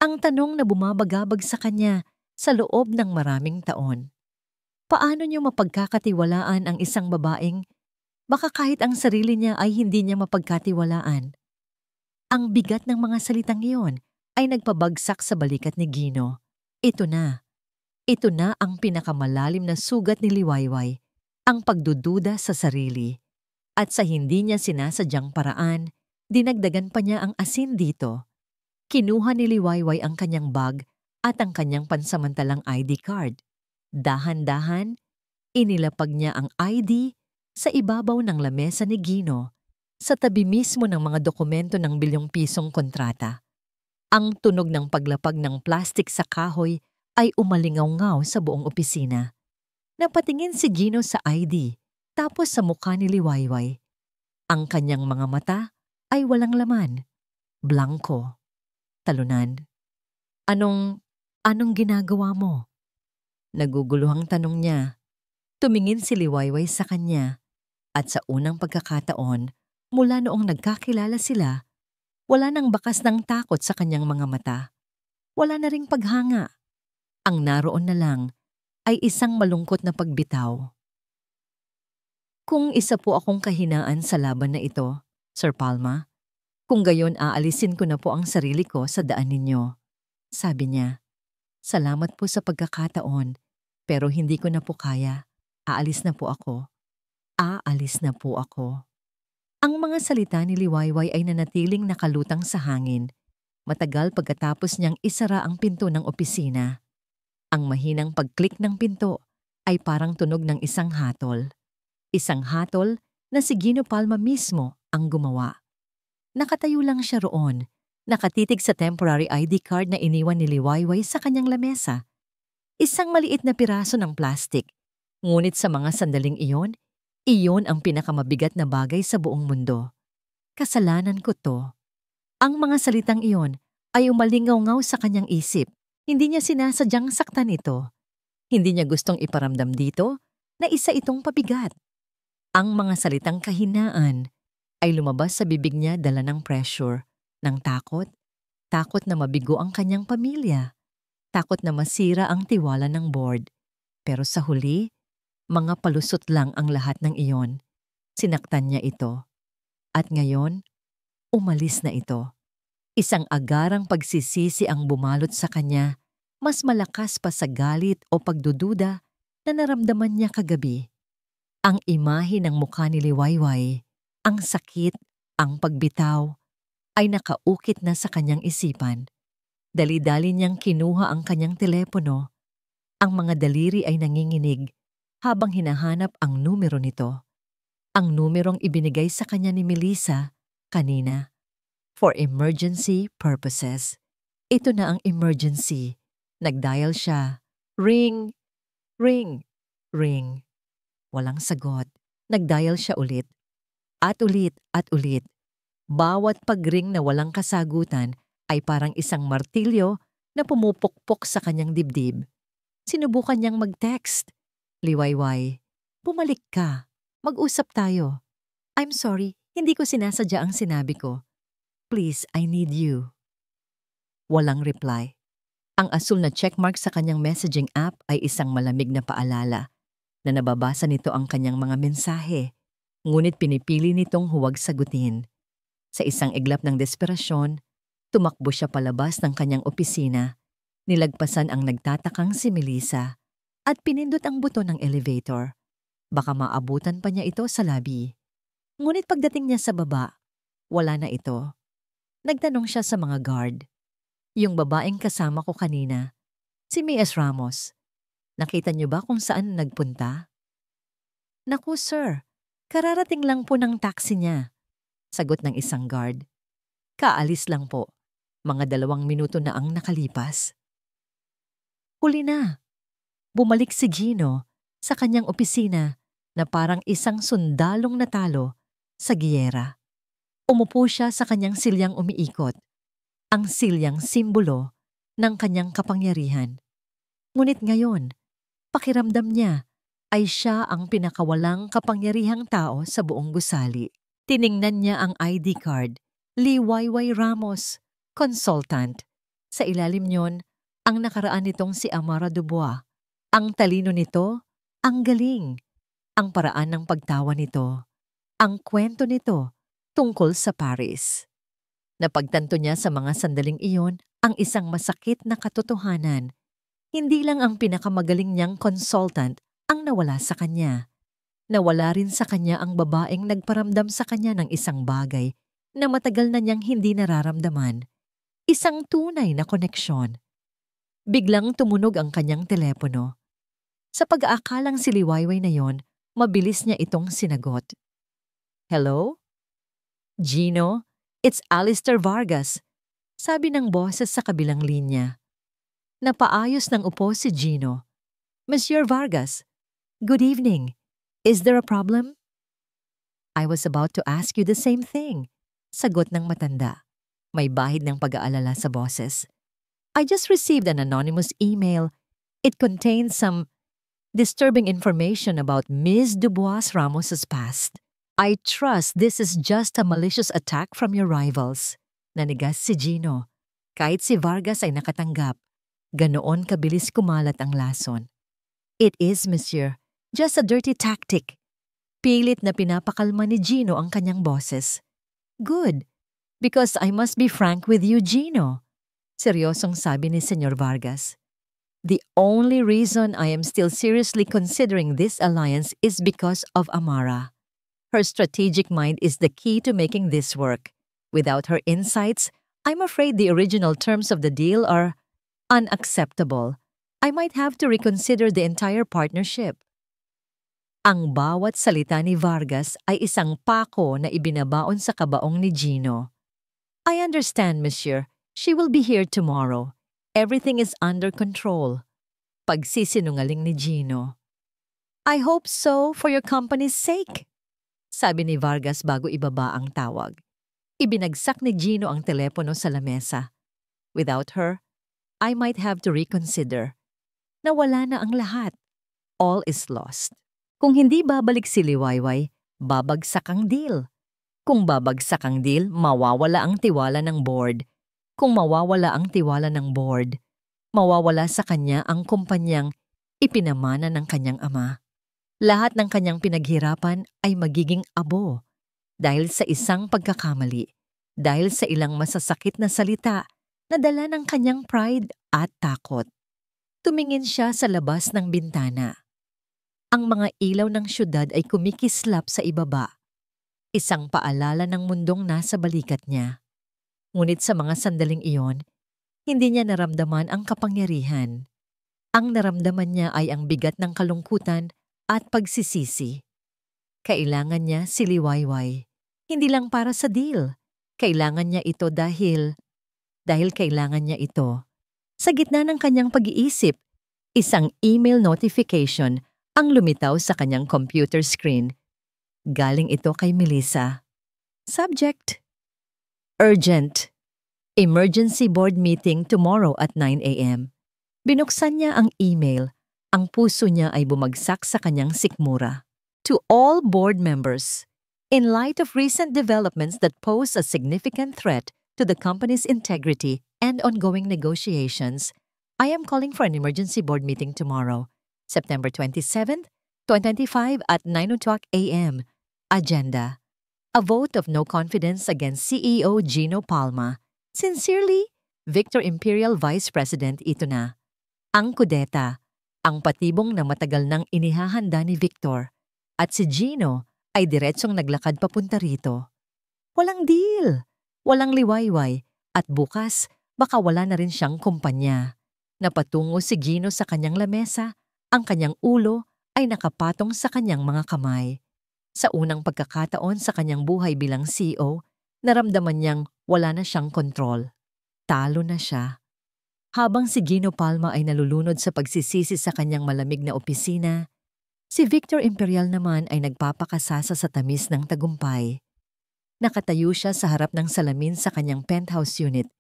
S1: Ang tanong na bumabagabag sa kanya sa loob ng maraming taon. Paano niyo mapagkakatiwalaan ang isang babaeng baka kahit ang sarili niya ay hindi niya mapagkatiwalaan? Ang bigat ng mga salitang iyon ay nagpabagsak sa balikat ni Gino. Ito na. Ito na ang pinakamalalim na sugat ni Liwayway, ang pagdududa sa sarili. At sa hindi niya sinasadyang paraan, dinagdagan pa niya ang asin dito. Kinuha ni Liwayway ang kanyang bag at ang kanyang pansamantalang ID card. Dahan-dahan, inilapag niya ang ID sa ibabaw ng lamesa ni Gino, sa tabi mismo ng mga dokumento ng bilyong-pisong kontrata. Ang tunog ng paglapag ng plastik sa kahoy ay umalingaw-ngaw sa buong opisina. Napatingin si Gino sa ID, tapos sa mukha ni Liwayway. Ang kanyang mga mata ay walang laman, blanko, talunan. Anong ginagawa mo? Naguguluhang tanong niya. Tumingin si Liwayway sa kanya, at sa unang pagkakataon, mula noong nagkakilala sila, wala nang bakas ng takot sa kanyang mga mata. Wala na ring paghanga. Ang naroon na lang ay isang malungkot na pagbitaw. Kung isa po akong kahinaan sa laban na ito, Sir Palma, kung gayon aalisin ko na po ang sarili ko sa daan ninyo. Sabi niya, salamat po sa pagkakataon, pero hindi ko na po kaya. Aalis na po ako. Aalis na po ako. Ang mga salita ni Liwayway ay nanatiling nakalutang sa hangin. Matagal pagkatapos niyang isara ang pinto ng opisina. Ang mahinang pag-click ng pinto ay parang tunog ng isang hatol. Isang hatol na si Gino Palma mismo ang gumawa. Nakatayo lang siya roon, nakatitig sa temporary ID card na iniwan ni Liwayway sa kanyang lamesa. Isang maliit na piraso ng plastik. Ngunit sa mga sandaling iyon ang pinakamabigat na bagay sa buong mundo. Kasalanan ko to. Ang mga salitang iyon ay umalingaw-ngaw sa kanyang isip. Hindi niya sinasadyang saktan ito. Hindi niya gustong iparamdam dito na isa itong pabigat. Ang mga salitang kahinaan ay lumabas sa bibig niya dala ng pressure, ng takot na mabigo ang kanyang pamilya, takot na masira ang tiwala ng board. Pero sa huli, mga palusot lang ang lahat ng iyon. Sinaktan niya ito. At ngayon, umalis na ito. Isang agarang pagsisisi ang bumalot sa kanya, mas malakas pa sa galit o pagdududa na naramdaman niya kagabi. Ang imahe ng mukha ni Liwayway, ang sakit, ang pagbitaw, ay nakaukit na sa kanyang isipan. Dali-dali niyang kinuha ang kanyang telepono. Ang mga daliri ay nanginginig habang hinahanap ang numero nito. Ang numerong ibinigay sa kanya ni Melissa kanina. For emergency purposes. Ito na ang emergency. Nagdial siya. Ring, ring, ring. Walang sagot. Nagdial siya ulit. At ulit at ulit. Bawat pagring na walang kasagutan ay parang isang martilyo na pumupukpok sa kanyang dibdib. Sinubukan niyang mag-text. Liwayway, bumalik ka. Mag-usap tayo. I'm sorry, hindi ko sinasadya ang sinabi ko. Please, I need you. Walang reply. Ang asul na checkmark sa kanyang messaging app ay isang malamig na paalala na nababasa nito ang kanyang mga mensahe, ngunit pinipili nitong huwag sagutin. Sa isang iglap ng desperasyon, tumakbo siya palabas ng kanyang opisina, nilagpasan ang nagtatakang si Melissa at pinindot ang buton ng elevator. Baka maabutan pa niya ito sa lobby. Ngunit pagdating niya sa baba, wala na ito. Nagtanong siya sa mga guard. Yung babaeng kasama ko kanina, si Ms. Ramos. Nakita niyo ba kung saan nagpunta? Naku sir, kararating lang po ng taxi niya. Sagot ng isang guard. Kaalis lang po. Mga 2 minuto na ang nakalipas. Huli na. Bumalik si Gino sa kanyang opisina na parang isang sundalong natalo sa giyera. Umupo siya sa kanyang silyang umiikot. ang silyang simbolo ng kanyang kapangyarihan. Ngunit ngayon, pakiramdam niya ay siya ang pinakawalang kapangyarihang tao sa buong gusali. Tiningnan niya ang ID card, Liwayway Ramos, consultant. Sa ilalim niyon, ang nakaraan nitong si Amara Dubois. Ang talino nito, ang galing. Ang paraan ng pagtawa nito, ang kwento nito tungkol sa Paris. Napagtanto niya sa mga sandaling iyon ang isang masakit na katotohanan. Hindi lang ang pinakamagaling niyang consultant ang nawala sa kanya. Nawala rin sa kanya ang babaeng nagparamdam sa kanya ng isang bagay na matagal na niyang hindi nararamdaman. Isang tunay na koneksyon. Biglang tumunog ang kanyang telepono. Sa pag-aakalang si Liwayway na yon, mabilis niya itong sinagot. Hello? Gino, it's Alistair Vargas, sabi ng boses sa kabilang linya. Napaayos ng upo si Gino. Monsieur Vargas, good evening. Is there a problem? I was about to ask you the same thing, sagot ng matanda. May bahid ng pag-aalala sa boses. I just received an anonymous email. It contains some disturbing information about Ms. Dubois Ramos's past. I trust this is just a malicious attack from your rivals. Nanigas si Gino. Kahit si Vargas ay nakatanggap. Ganoon kabilis kumalat ang lason. It is, monsieur. Just a dirty tactic. Pilit na pinapakalma ni Gino ang kanyang boses. Good, because I must be frank with you, Gino. Seryosong sabi ni Senyor Vargas. The only reason I am still seriously considering this alliance is because of Amara. Her strategic mind is the key to making this work. Without her insights, I'm afraid the original terms of the deal are unacceptable. I might have to reconsider the entire partnership. Ang bawat salita ni Vargas ay isang pako na ibinabaon sa kabaong ni Gino. I understand, monsieur. She will be here tomorrow. Everything is under control. Pagsisinungaling ni Gino. I hope so for your company's sake, sabi ni Vargas bago ibaba ang tawag. Ibinagsak ni Gino ang telepono sa lamesa. Without her, I might have to reconsider. Nawala na ang lahat. All is lost. Kung hindi babalik si Liwayway, babagsak ang deal. Kung babagsak ang deal, mawawala ang tiwala ng board. Kung mawawala ang tiwala ng board, mawawala sa kanya ang kumpanyang ipinamana ng kanyang ama. Lahat ng kanyang pinaghirapan ay magiging abo dahil sa isang pagkakamali, dahil sa ilang masasakit na salita na dala ng kanyang pride at takot. Tumingin siya sa labas ng bintana. Ang mga ilaw ng syudad ay kumikislap sa ibaba. Isang paalala ng mundong nasa balikat niya. Ngunit sa mga sandaling iyon, hindi niya naramdaman ang kapangyarihan. Ang naramdaman niya ay ang bigat ng kalungkutan at pagsisisi. Kailangan niya si Liwayway. Hindi lang para sa deal. Kailangan niya ito dahil kailangan niya ito. Sa gitna ng kanyang pag-iisip, isang email notification ang lumitaw sa kanyang computer screen. Galing ito kay Melissa. Subject: Urgent. Emergency board meeting tomorrow at 9 a.m. Binuksan niya ang email. Ang puso niya ay bumagsak sa kanyang sikmura. To all board members, in light of recent developments that pose a significant threat to the company's integrity and ongoing negotiations, I am calling for an emergency board meeting tomorrow, September 27th, 2025 at 9 o'clock a.m. Agenda: a vote of no confidence against CEO Gino Palma. Sincerely, Victor Imperial Vice President. Ito na. Ang kudeta, ang patibong na matagal nang inihahanda ni Victor, at si Gino ay diretsong naglakad papunta rito. Walang deal, walang liwayway, at bukas baka wala na rin siyang kumpanya. Napatungo si Gino sa kanyang lamesa, ang kanyang ulo ay nakapatong sa kanyang mga kamay. Sa unang pagkakataon sa kanyang buhay bilang CEO, naramdaman niyang wala na siyang kontrol. Talo na siya. Habang si Gino Palma ay nalulunod sa pagsisisi sa kanyang malamig na opisina, si Victor Imperial naman ay nagpapakasasa sa tamis ng tagumpay. Nakatayo siya sa harap ng salamin sa kanyang penthouse unit,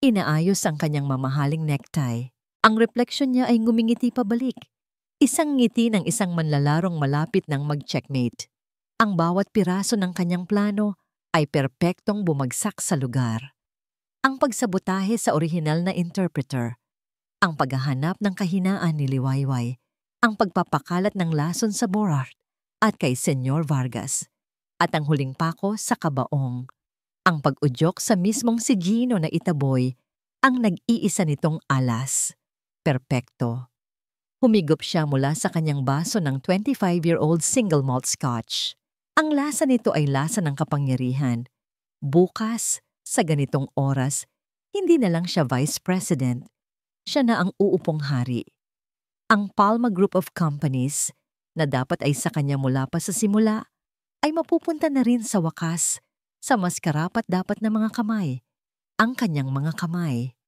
S1: Inaayos ang kanyang mamahaling necktie. Ang refleksyon niya ay ngumingiti pabalik. Isang ngiti ng isang manlalarong malapit ng mag-checkmate. Ang bawat piraso ng kanyang plano ay perpektong bumagsak sa lugar. Ang pagsabotahe sa orihinal na interpreter, ang paghahanap ng kahinaan ni Liwayway, ang pagpapakalat ng lason sa Borart at kay Senyor Vargas, at ang huling pako sa Kabaong. Ang pag-udyok sa mismong si Gino na itaboy ang nag-iisa nitong alas. Perpekto. Humigop siya mula sa kanyang baso ng 25-year-old single malt scotch. Ang lasa nito ay lasa ng kapangyarihan. Bukas, sa ganitong oras, hindi na lang siya vice president. Siya na ang uupong hari. Ang Palma Group of Companies, na dapat ay sa kanya mula pa sa simula, ay mapupunta na rin sa wakas sa mas karapat-dapat na mga kamay, ang kanyang mga kamay.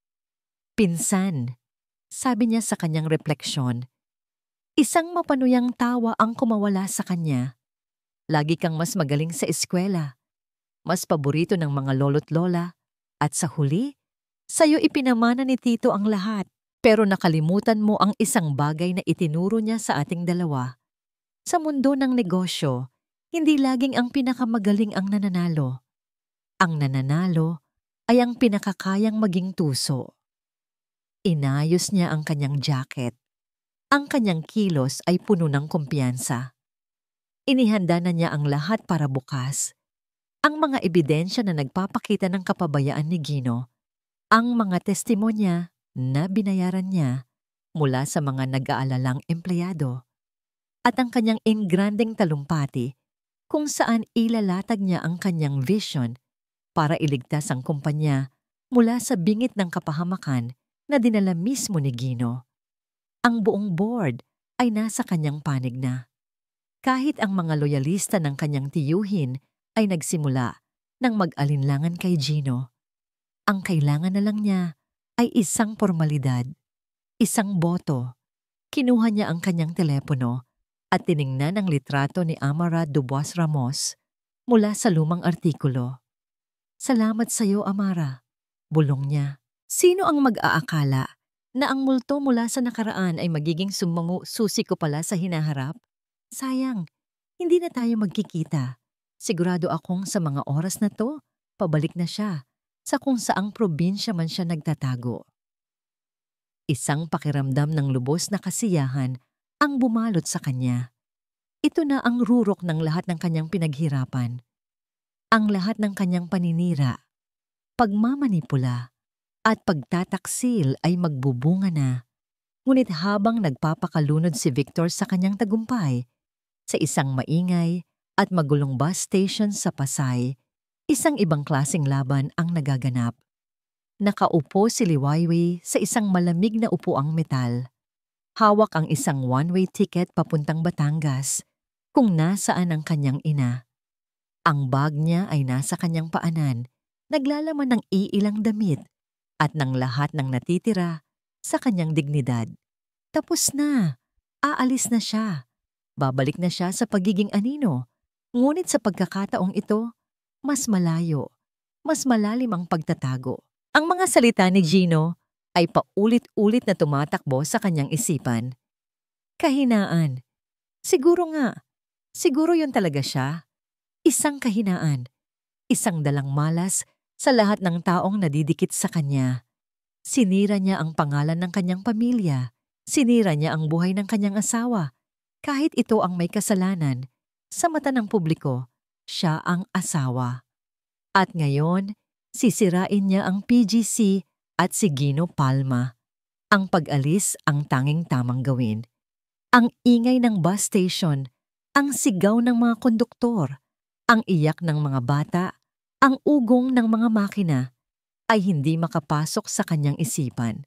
S1: Pinsan, sabi niya sa kanyang refleksyon, isang mapanuyang tawa ang kumawala sa kanya. Lagi kang mas magaling sa eskwela, mas paborito ng mga lolo't lola, at sa huli, sa'yo ipinamana ni Tito ang lahat. Pero nakalimutan mo ang isang bagay na itinuro niya sa ating dalawa. Sa mundo ng negosyo, hindi laging ang pinakamagaling ang nananalo. Ang nananalo ay ang pinakakayang maging tuso. Inayos niya ang kanyang jacket. Ang kanyang kilos ay puno ng kumpiyansa. Inihanda na niya ang lahat para bukas. Ang mga ebidensya na nagpapakita ng kapabayaan ni Gino, ang mga testimonya na binayaran niya mula sa mga nag-aalalang empleyado, at ang kanyang ingranding talumpati kung saan ilalatag niya ang kanyang vision para iligtas ang kumpanya mula sa bingit ng kapahamakan na dinala mismo ni Gino. Ang buong board ay nasa kanyang panig na. Kahit ang mga loyalista ng kanyang tiyuhin ay nagsimula ng mag-alinlangan kay Gino, ang kailangan na lang niya ay isang formalidad, isang boto. Kinuha niya ang kanyang telepono at tiningnan ang litrato ni Amara Dubois Ramos mula sa lumang artikulo. Salamat sa iyo, Amara, bulong niya. Sino ang mag-aakala na ang multo mula sa nakaraan ay magiging susi ko pala sa hinaharap? Sayang, hindi na tayo magkikita. Sigurado akong sa mga oras na to, pabalik na siya sa kung saang probinsya man siya nagtatago. Isang pakiramdam ng lubos na kasiyahan ang bumalot sa kanya. Ito na ang rurok ng lahat ng kanyang pinaghirapan. Ang lahat ng kanyang paninira, pagmamanipula, at pagtataksil ay magbubunga na. Ngunit habang nagpapakalunod si Victor sa kanyang tagumpay, sa isang maingay at magulong bus station sa Pasay, isang ibang klaseng laban ang nagaganap. Nakaupo si Liwayway sa isang malamig na upuang metal. Hawak ang isang one-way ticket papuntang Batangas, kung nasaan ang kanyang ina. Ang bag niya ay nasa kanyang paanan, naglalaman ng iilang damit at ng lahat ng natitira sa kanyang dignidad. Tapos na, aalis na siya. Babalik na siya sa pagiging anino. Ngunit sa pagkakataong ito, mas malayo, mas malalim ang pagtatago. Ang mga salita ni Gino ay paulit-ulit na tumatakbo sa kanyang isipan. Kahinaan. Siguro nga, siguro yun talaga siya. Isang kahinaan, isang dalang malas sa lahat ng taong nadidikit sa kanya. Sinira niya ang pangalan ng kanyang pamilya. Sinira niya ang buhay ng kanyang asawa. Kahit ito ang may kasalanan, sa mata ng publiko, siya ang asawa. At ngayon, sisirain niya ang PGC at si Gino Palma. Ang pag-alis ang tanging tamang gawin. Ang ingay ng bus station, ang sigaw ng mga konduktor, ang iyak ng mga bata, ang ugong ng mga makina, ay hindi makapasok sa kanyang isipan.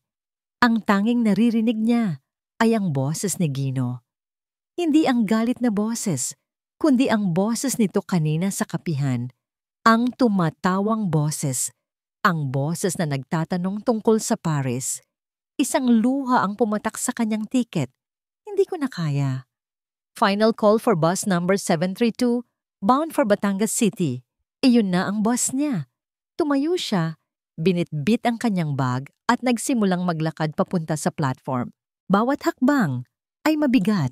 S1: Ang tanging naririnig niya ay ang boses ni Gino. Hindi ang galit na boses, kundi ang boses nito kanina sa kapihan. Ang tumatawang boses, ang boses na nagtatanong tungkol sa Paris. Isang luha ang pumatak sa kanyang tiket. Hindi ko na kaya. Final call for bus number 732, bound for Batangas City. Iyon na ang bus niya. Tumayo siya, Binitbit ang kanyang bag at nagsimulang maglakad papunta sa platform. Bawat hakbang ay mabigat,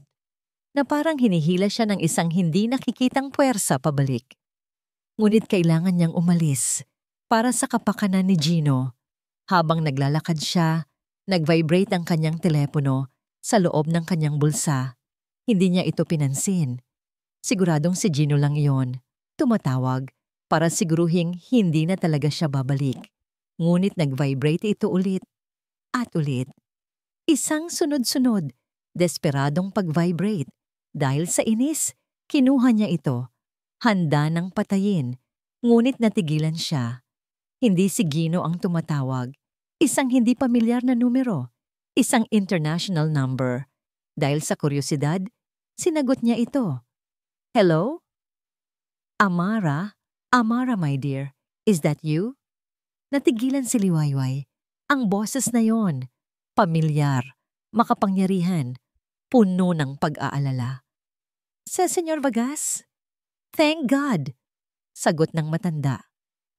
S1: na parang hinihila siya ng isang hindi nakikitang puwersa pabalik. Ngunit kailangan niyang umalis para sa kapakanan ni Gino. Habang naglalakad siya, nag-vibrate ang kanyang telepono sa loob ng kanyang bulsa. Hindi niya ito pinansin. Siguradong si Gino lang iyon. Tumatawag para siguruhing hindi na talaga siya babalik. Ngunit nag-vibrate ito ulit at ulit. Isang sunod-sunod, desperadong pag-vibrate. Dahil sa inis, kinuha niya ito. Handa ng patayin, ngunit natigilan siya. Hindi si Gino ang tumatawag. Isang hindi pamilyar na numero. Isang international number. Dahil sa kuryosidad, sinagot niya ito. Hello? Amara? Amara, my dear. Is that you? Natigilan si Liwayway. Ang boses na yon. Pamilyar, makapangyarihan, puno ng pag-aalala. Sa Senyor Vagas? Thank God! Sagot ng matanda.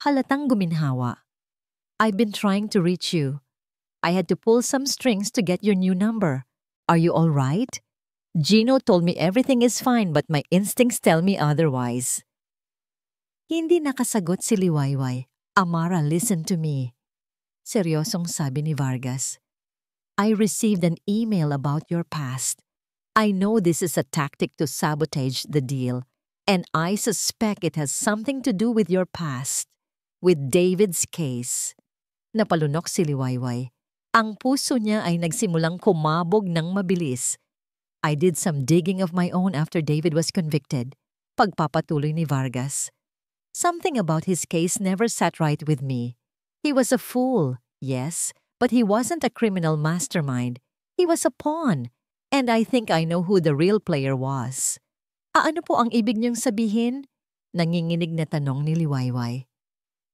S1: Halatang guminhawa. I've been trying to reach you. I had to pull some strings to get your new number. Are you all right? Gino told me everything is fine but my instincts tell me otherwise. Hindi nakasagot si Liwayway. Amara, listen to me. Seryosong sabi ni Vargas. I received an email about your past. I know this is a tactic to sabotage the deal, and I suspect it has something to do with your past, with David's case. Napalunok si Liwayway. Ang puso niya ay nagsimulang kumabog ng mabilis. I did some digging of my own after David was convicted. Pagpapatuloy ni Vargas. Something about his case never sat right with me. He was a fool, yes, but he wasn't a criminal mastermind. He was a pawn, and I think I know who the real player was. Ano po ang ibig niyong sabihin? Nanginginig na tanong ni Liwayway.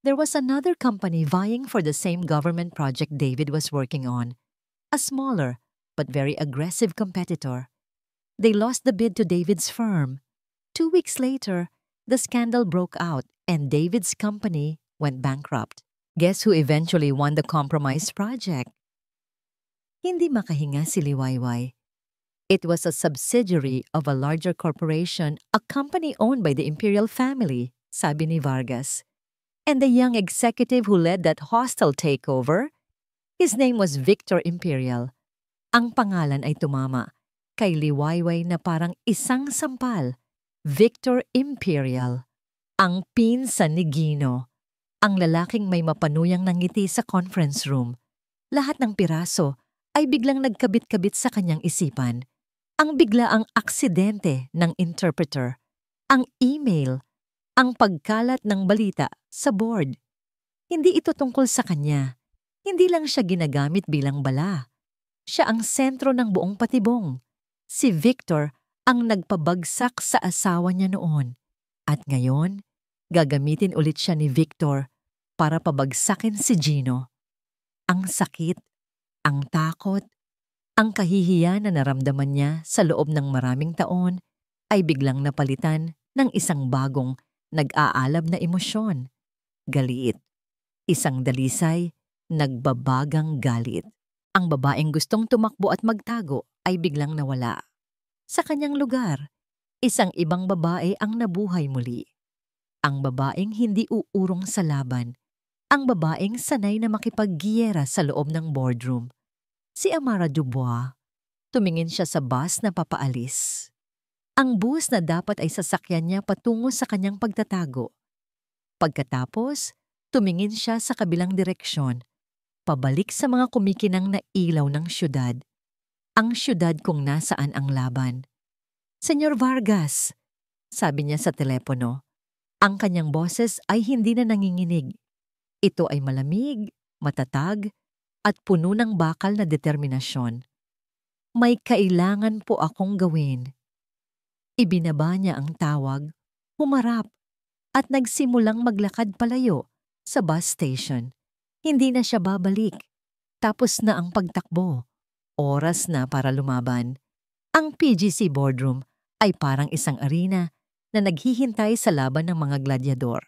S1: There was another company vying for the same government project David was working on. A smaller, but very aggressive competitor. They lost the bid to David's firm. 2 weeks later, the scandal broke out and David's company went bankrupt. Guess who eventually won the compromise project? Hindi makahinga si Liwayway. It was a subsidiary of a larger corporation, a company owned by the imperial family, sabi ni Vargas. And the young executive who led that hostile takeover? His name was Victor Imperial. Ang pangalan ay tumama kay Liwayway na parang isang sampal. Victor Imperial. Ang pinsan ni Gino. Ang lalaking may mapanuyang nangiti sa conference room. Lahat ng piraso ay biglang nagkabit-kabit sa kanyang isipan. Ang biglaang aksidente ng interpreter. Ang email. Ang pagkalat ng balita sa board. Hindi ito tungkol sa kanya. Hindi lang siya ginagamit bilang bala. Siya ang sentro ng buong patibong. Si Victor ang nagpabagsak sa asawa niya noon. At ngayon, gagamitin ulit siya ni Victor para pabagsakin si Gino. Ang sakit, ang takot, ang kahihiyan na naramdaman niya sa loob ng maraming taon ay biglang napalitan ng isang bagong nag-aalab na emosyon. Galit. Isang dalisay, nagbabagang galit. Ang babaeng gustong tumakbo at magtago ay biglang nawala. Sa kanyang lugar, isang ibang babae ang nabuhay muli. Ang babaeng hindi uurong sa laban. Ang babaeng sanay na makipaggiyera sa loob ng boardroom. Si Amara Dubois. Tumingin siya sa bus na papaalis. Ang bus na dapat ay sasakyan niya patungo sa kanyang pagtatago. Pagkatapos, tumingin siya sa kabilang direksyon, pabalik sa mga kumikinang na ilaw ng syudad. Ang syudad kung nasaan ang laban. Senyor Vargas, sabi niya sa telepono. Ang kanyang boses ay hindi na nanginginig. Ito ay malamig, matatag, at puno ng bakal na determinasyon. May kailangan po akong gawin. Ibinaba niya ang tawag, humarap, at nagsimulang maglakad palayo sa bus station. Hindi na siya babalik. Tapos na ang pagtakbo. Oras na para lumaban. Ang PGC boardroom ay parang isang arena na naghihintay sa laban ng mga gladyador.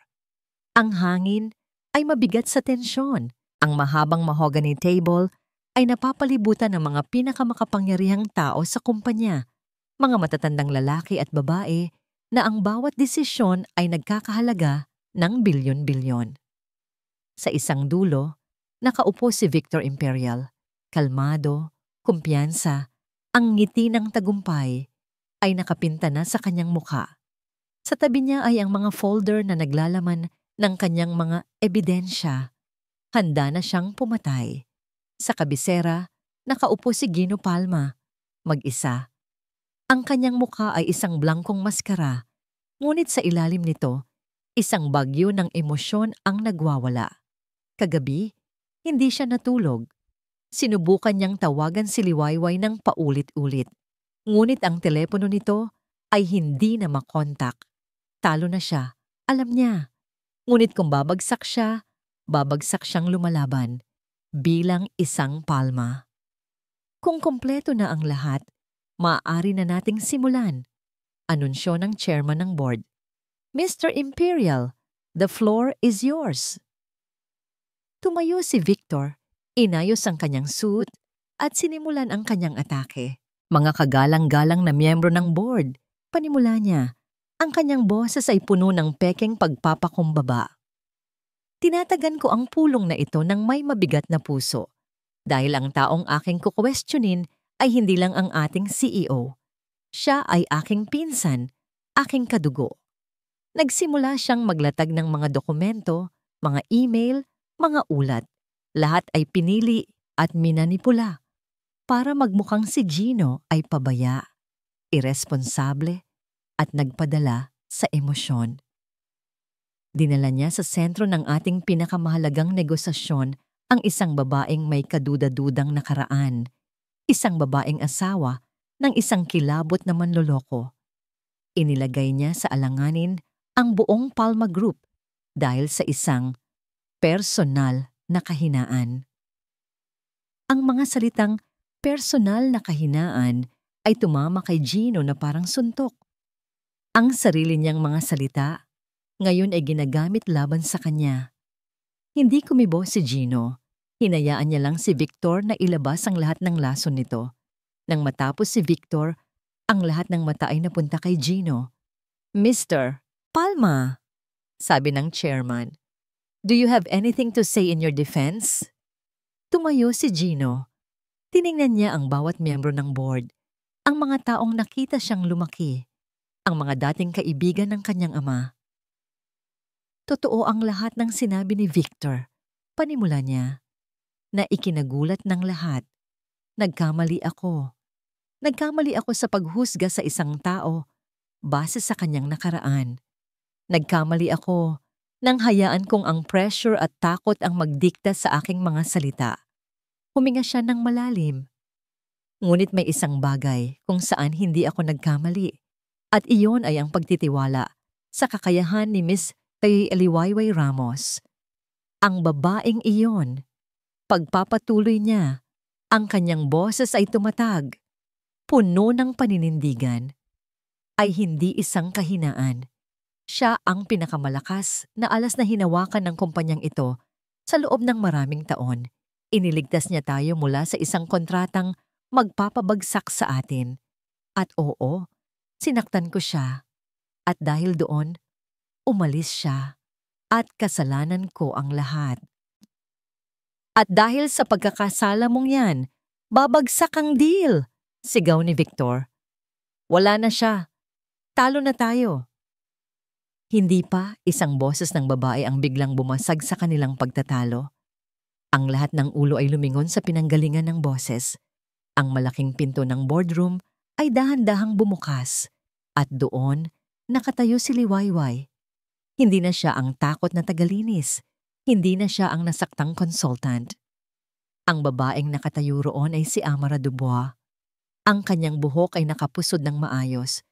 S1: Ang hangin ay mabigat sa tensyon. Ang mahabang mahogany table ay napapalibutan ng mga pinakamakapangyarihang tao sa kumpanya, mga matatandang lalaki at babae na ang bawat desisyon ay nagkakahalaga ng bilyon-bilyon. Sa isang dulo, nakaupo si Victor Imperial, kalmado, kumpiyansa, ang ngiti ng tagumpay ay nakapinta na sa kanyang mukha. Sa tabi niya ay ang mga folder na naglalaman ng kanyang mga ebidensya. Handa na siyang pumatay. Sa kabisera, nakaupo si Gino Palma, mag-isa. Ang kanyang mukha ay isang blankong maskara, ngunit sa ilalim nito, isang bagyo ng emosyon ang nagwawala. Kagabi, hindi siya natulog. Sinubukan niyang tawagan si Liwayway ng paulit-ulit. Ngunit ang telepono nito ay hindi na makontak. Talo na siya, alam niya. Ngunit kung babagsak siyang lumalaban bilang isang Palma. Kung kompleto na ang lahat, maaari na nating simulan. Anunsyo ng chairman ng board. Mr. Imperial, the floor is yours. Tumayo si Victor, inayos ang kanyang suit at sinimulan ang kanyang atake. Mga kagalang-galang na miyembro ng board, panimula niya, ang kanyang boses ay puno ng pekeng pagpapakumbaba. Tinatagan ko ang pulong na ito ng may mabigat na puso dahil ang taong aking kukwestiyonin ay hindi lang ang ating CEO. Siya ay aking pinsan, aking kadugo. Nagsimula siyang maglatag ng mga dokumento, mga email, mga ulat. Lahat ay pinili at minanipula para magmukhang si Gino ay pabaya, iresponsable at nagpadala sa emosyon. Dinala niya sa sentro ng ating pinakamahalagang negosasyon ang isang babaeng may kaduda-dudang nakaraan, isang babaeng asawa ng isang kilabot na manloloko. Inilagay niya sa alanganin ang buong Palma Group dahil sa isang personal na kahinaan. Ang mga salitang personal na kahinaan ay tumama kay Gino na parang suntok. Ang sarili niyang mga salita ngayon ay ginagamit laban sa kanya. Hindi kumibo si Gino. Hinayaan niya lang si Victor na ilabas ang lahat ng lason nito. Nang matapos si Victor, ang lahat ng mata ay napunta kay Gino. Mr. Palma, sabi ng chairman, do you have anything to say in your defense? Tumayo si Gino. Tiningnan niya ang bawat miyembro ng board, ang mga taong nakita siyang lumaki, ang mga dating kaibigan ng kanyang ama. Totoo ang lahat ng sinabi ni Victor, panimula niya, na ikinagulat ng lahat. Nagkamali ako. Nagkamali ako sa paghusga sa isang tao base sa kanyang nakaraan. Nagkamali ako nang hayaan kong ang pressure at takot ang magdikta sa aking mga salita. Huminga siya ng malalim. Ngunit may isang bagay kung saan hindi ako nagkamali. At iyon ay ang pagtitiwala sa kakayahan ni Miss Liwayway Ramos. Ang babaeng iyon, pagpapatuloy niya, ang kanyang boses ay tumatag, puno ng paninindigan, ay hindi isang kahinaan. Siya ang pinakamalakas na alas na hinawakan ng kumpanyang ito sa loob ng maraming taon. Iniligtas niya tayo mula sa isang kontratang magpapabagsak sa atin. At oo, sinaktan ko siya. At dahil doon, umalis siya. At kasalanan ko ang lahat. At dahil sa pagkakasala mong yan, babagsak ang deal, sigaw ni Victor. Wala na siya. Talo na tayo. Hindi pa isang boses ng babae ang biglang bumasag sa kanilang pagtatalo. Ang lahat ng ulo ay lumingon sa pinanggalingan ng boses. Ang malaking pinto ng boardroom ay dahan-dahang bumukas. At doon, nakatayo si Liwayway. Hindi na siya ang takot na tagalinis. Hindi na siya ang nasaktang consultant. Ang babaeng nakatayo roon ay si Amara Dubois. Ang kanyang buhok ay nakapusod ng maayos.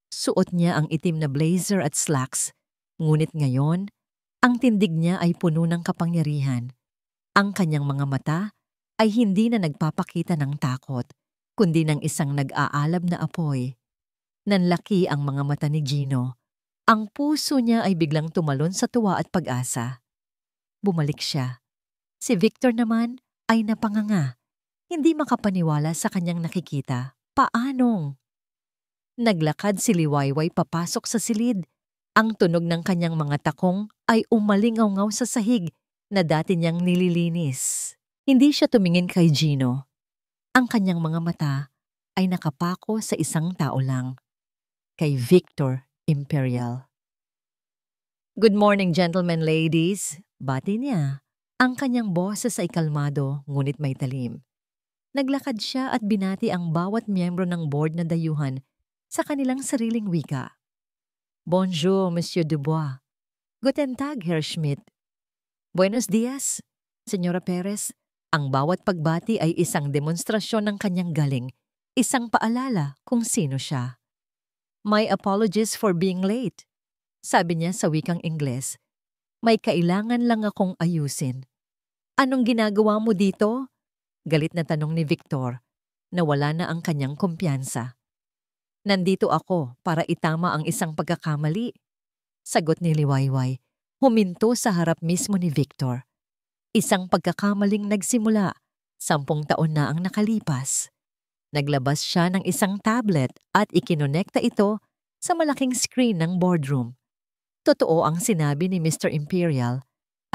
S1: Suot niya ang itim na blazer at slacks. Ngunit ngayon, ang tindig niya ay puno ng kapangyarihan. Ang kanyang mga mata ay hindi na nagpapakita ng takot, kundi ng isang nag-aalab na apoy. Nanlaki ang mga mata ni Gino. Ang puso niya ay biglang tumalon sa tuwa at pag-asa. Bumalik siya. Si Victor naman ay napanganga, hindi makapaniwala sa kanyang nakikita. Paanong? Naglakad si Liwayway papasok sa silid. Ang tunog ng kanyang mga takong ay umalingaw-ngaw sa sahig na dati niyang nililinis. Hindi siya tumingin kay Gino. Ang kanyang mga mata ay nakapako sa isang tao lang, kay Victor Imperial. "Good morning, gentlemen, ladies," bati niya. Ang kanyang boses ay kalmado ngunit may talim. Naglakad siya at binati ang bawat miyembro ng board na dayuhan sa kanilang sariling wika. "Bonjour, Monsieur Dubois. Guten Tag, Herr Schmidt. Buenos dias, Señora Perez." Ang bawat pagbati ay isang demonstrasyon ng kanyang galing, isang paalala kung sino siya. "My apologies for being late," sabi niya sa wikang Ingles. "May kailangan lang akong ayusin." "Anong ginagawa mo dito?" Galit na tanong ni Victor, na wala na ang kanyang kumpiyansa. "Nandito ako para itama ang isang pagkakamali," sagot ni Liwayway, huminto sa harap mismo ni Victor. Isang pagkakamaling nagsimula, 10 taon na ang nakalipas. Naglabas siya ng isang tablet at ikinonekta ito sa malaking screen ng boardroom. Totoo ang sinabi ni Mr. Imperial.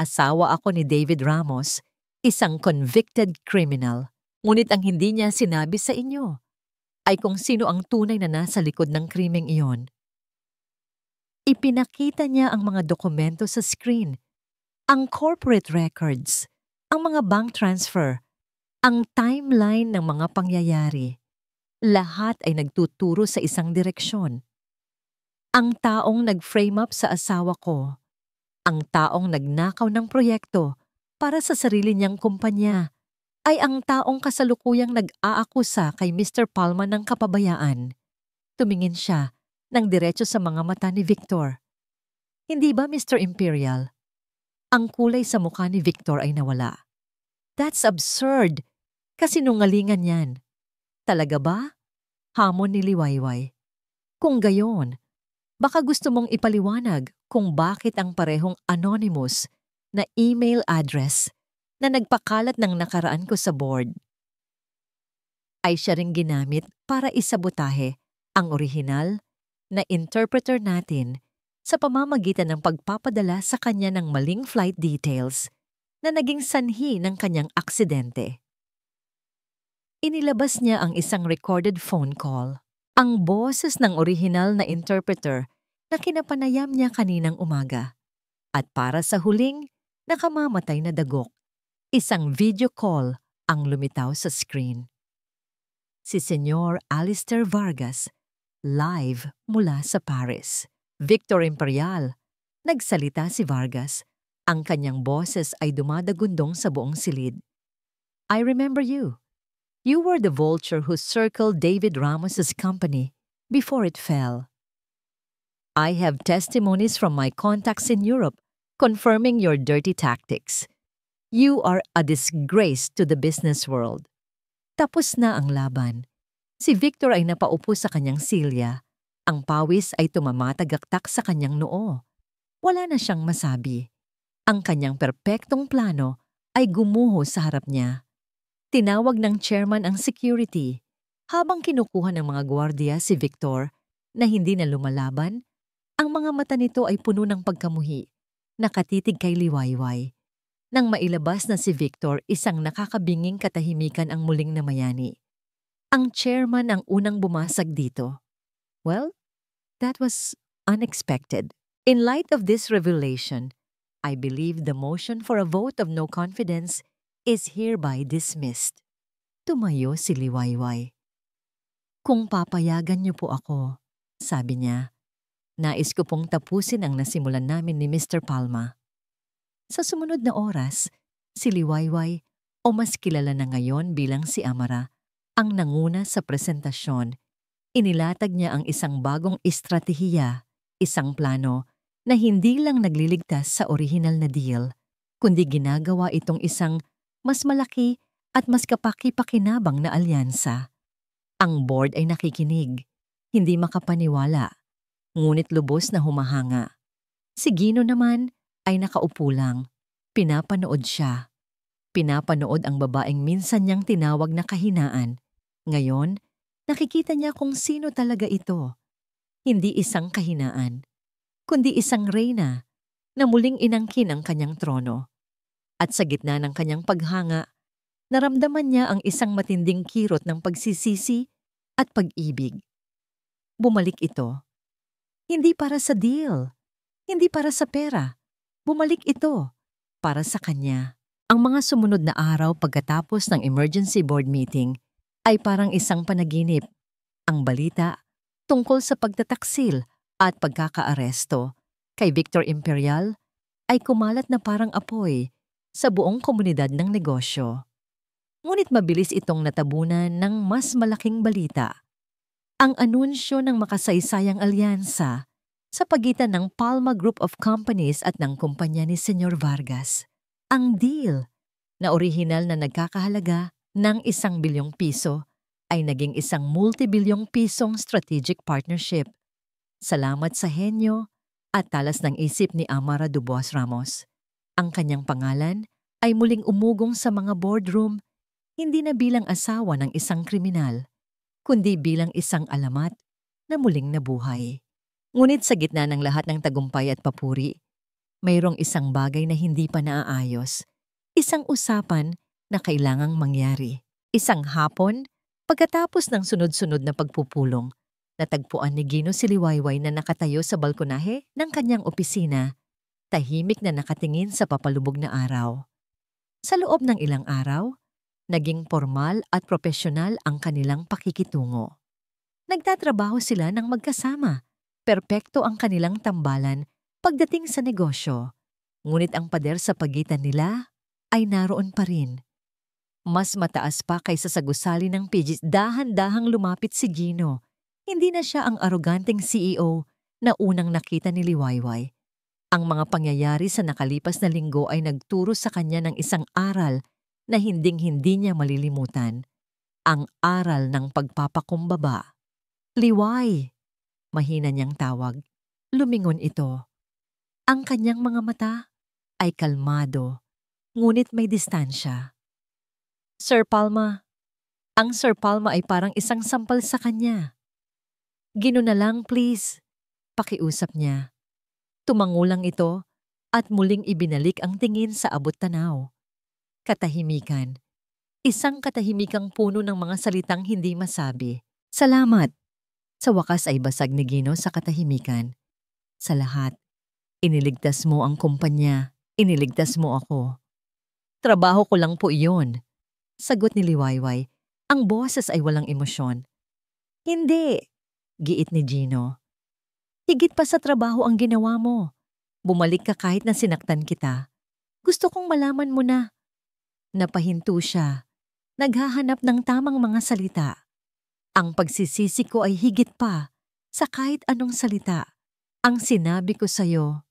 S1: Asawa ako ni David Ramos, isang convicted criminal. Ngunit ang hindi niya sinabi sa inyo ay kung sino ang tunay na nasa likod ng krimeng iyon. Ipinakita niya ang mga dokumento sa screen, ang corporate records, ang mga bank transfer, ang timeline ng mga pangyayari. Lahat ay nagtuturo sa isang direksyon. Ang taong nag-frame up sa asawa ko, ang taong nagnakaw ng proyekto para sa sarili niyang kumpanya, ay ang taong kasalukuyang nag-aakusa kay Mr. Palma ng kapabayaan. Tumingin siya ng diretso sa mga mata ni Victor. "Hindi ba, Mr. Imperial?" Ang kulay sa mukha ni Victor ay nawala. "That's absurd. Kasinungalingan yan." "Talaga ba?" hamon ni Liwayway. "Kung gayon, baka gusto mong ipaliwanag kung bakit ang parehong anonymous na email address na nagpakalat ng nakaraan ko sa board ay siya ring ginamit para isabotahe ang orihinal na interpreter natin sa pamamagitan ng pagpapadala sa kanya ng maling flight details na naging sanhi ng kanyang aksidente." Inilabas niya ang isang recorded phone call, ang boses ng orihinal na interpreter na kinapanayam niya kaninang umaga. At para sa huling, nakamamatay na dagok, isang video call ang lumitaw sa screen. Si Senyor Alistair Vargas, live mula sa Paris. "Victor Imperial," nagsalita si Vargas. Ang kanyang boses ay dumadagundong sa buong silid. "I remember you. You were the vulture who circled David Ramos's company before it fell. I have testimonies from my contacts in Europe confirming your dirty tactics. You are a disgrace to the business world." Tapos na ang laban. Si Victor ay napaupo sa kanyang silya. Ang pawis ay tumamatagaktak sa kanyang noo. Wala na siyang masabi. Ang kanyang perpektong plano ay gumuho sa harap niya. Tinawag ng chairman ang security. Habang kinukuha ng mga gwardiya si Victor na hindi na lumalaban, ang mga mata nito ay puno ng pagkamuhi, nakatitig kay Liwayway. Nang mailabas na si Victor, isang nakakabinging katahimikan ang muling namayani. Ang chairman ang unang bumasag dito. "Well, that was unexpected. In light of this revelation, I believe the motion for a vote of no confidence is hereby dismissed." Tumayo si Liwayway. "Kung papayagan niyo po ako," sabi niya, "nais ko pong tapusin ang nasimulan namin ni Mr. Palma." Sa sumunod na oras, si Liwayway, o mas kilala na ngayon bilang si Amara, ang nanguna sa presentasyon. Inilatag niya ang isang bagong estratehiya, isang plano na hindi lang nagliligtas sa orihinal na deal, kundi ginagawa itong isang mas malaki at mas kapaki-pakinabang na alyansa. Ang board ay nakikinig, hindi makapaniwala, ngunit lubos na humahanga. Si Gino naman ay nakaupo lang, pinapanood siya. Pinapanood ang babaeng minsan niyang tinawag na kahinaan. Ngayon, nakikita niya kung sino talaga ito. Hindi isang kahinaan, kundi isang reyna na muling inangkin ang kanyang trono. At sa gitna ng kanyang paghanga, naramdaman niya ang isang matinding kirot ng pagsisisi at pag-ibig. Bumalik ito. Hindi para sa deal, hindi para sa pera. Bumalik ito para sa kanya. Ang mga sumunod na araw pagkatapos ng emergency board meeting ay parang isang panaginip. Ang balita tungkol sa pagtataksil at pagkakaaresto kay Victor Imperial ay kumalat na parang apoy sa buong komunidad ng negosyo. Ngunit mabilis itong natabunan ng mas malaking balita. Ang anunsyo ng makasaysayang alyansa sa pagitan ng Palma Group of Companies at ng kumpanya ni Senyor Vargas. Ang deal na orihinal na nagkakahalaga ng ₱1 bilyon ay naging isang multibilyong pisong strategic partnership. Salamat sa henyo at talas ng isip ni Amara Dubois Ramos. Ang kanyang pangalan ay muling umugong sa mga boardroom, hindi na bilang asawa ng isang kriminal, kundi bilang isang alamat na muling nabuhay. Ngunit sa gitna ng lahat ng tagumpay at papuri, mayroong isang bagay na hindi pa naaayos. Isang usapan na kailangang mangyari. Isang hapon, pagkatapos ng sunod-sunod na pagpupulong, natagpuan ni Gino si Liwayway na nakatayo sa balkonahe ng kanyang opisina, tahimik na nakatingin sa papalubog na araw. Sa loob ng ilang araw, naging formal at propesyonal ang kanilang pakikitungo. Nagtatrabaho sila ng magkasama. Perpekto ang kanilang tambalan pagdating sa negosyo. Ngunit ang pader sa pagitan nila ay naroon pa rin. Mas mataas pa kaysa sa gusali ng pidgis, dahan-dahang lumapit si Gino. Hindi na siya ang aroganteng CEO na unang nakita ni Liwayway. Ang mga pangyayari sa nakalipas na linggo ay nagturo sa kanya ng isang aral na hinding-hindi niya malilimutan. Ang aral ng pagpapakumbaba. Liway! Mahina niyang tawag. Lumingon ito. Ang kanyang mga mata ay kalmado, ngunit may distansya. Sir Palma. Ang Sir Palma ay parang isang sampal sa kanya. Gino na lang, please. Pakiusap niya. Tumangulang ito at muling ibinalik ang tingin sa abot-tanaw. Katahimikan. Isang katahimikang puno ng mga salitang hindi masabi. Salamat. Sa wakas ay basag ni Gino sa katahimikan. Sa lahat, iniligtas mo ang kumpanya, iniligtas mo ako. Trabaho ko lang po iyon. Sagot ni Liwayway. Ang boses ay walang emosyon. Hindi, giit ni Gino. Higit pa sa trabaho ang ginawa mo. Bumalik ka kahit na sinaktan kita. Gusto kong malaman mo na. Napahinto siya. Naghahanap ng tamang mga salita. Ang pagsisisi ko ay higit pa sa kahit anong salita. Ang sinabi ko sa'yo.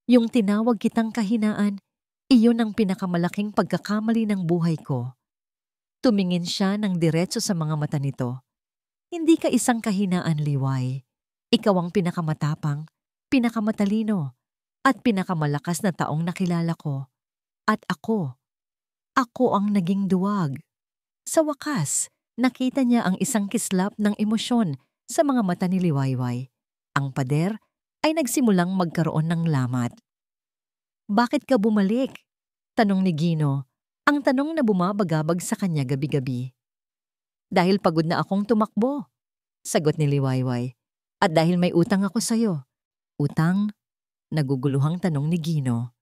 S1: Yung tinawag kitang kahinaan, iyon ang pinakamalaking pagkakamali ng buhay ko. Tumingin siya ng diretso sa mga mata nito. Hindi ka isang kahinaan, Liway. Ikaw ang pinakamatapang, pinakamatalino, at pinakamalakas na taong nakilala ko. At ako ang naging duwag. Sa wakas, nakita niya ang isang kislap ng emosyon sa mga mata ni Liwayway. Ang pader ay nagsimulang magkaroon ng lamat. Bakit ka bumalik? Tanong ni Gino, ang tanong na bumabagabag sa kanya gabi-gabi. Dahil pagod na akong tumakbo, sagot ni Liwayway. At dahil may utang ako sa'yo. Utang? Naguguluhang tanong ni Gino.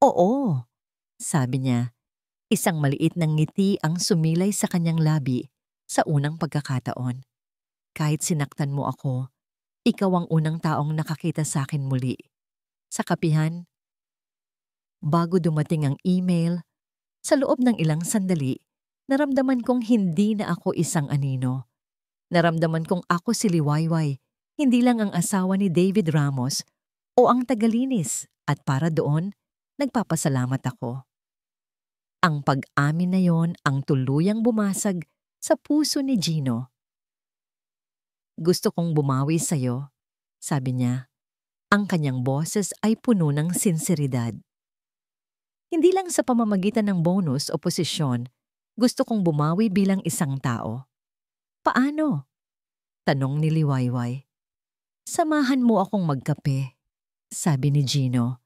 S1: Oo, sabi niya. Isang maliit ng ngiti ang sumilay sa kanyang labi sa unang pagkakataon. Kahit sinaktan mo ako, ikaw ang unang taong nakakita sa akin muli. Sa kapihan, bago dumating ang email, sa loob ng ilang sandali, naramdaman kong hindi na ako isang anino. Naramdaman kong ako si Liwayway, hindi lang ang asawa ni David Ramos o ang tagalinis, at para doon, nagpapasalamat ako. Ang pag-amin na yon ang tuluyang bumasag sa puso ni Gino. Gusto kong bumawi sa'yo, sabi niya. Ang kanyang boses ay puno ng sinseridad. Hindi lang sa pamamagitan ng bonus o posisyon, gusto kong bumawi bilang isang tao. Paano? Tanong ni Liwayway. Samahan mo akong magkape, sabi ni Gino.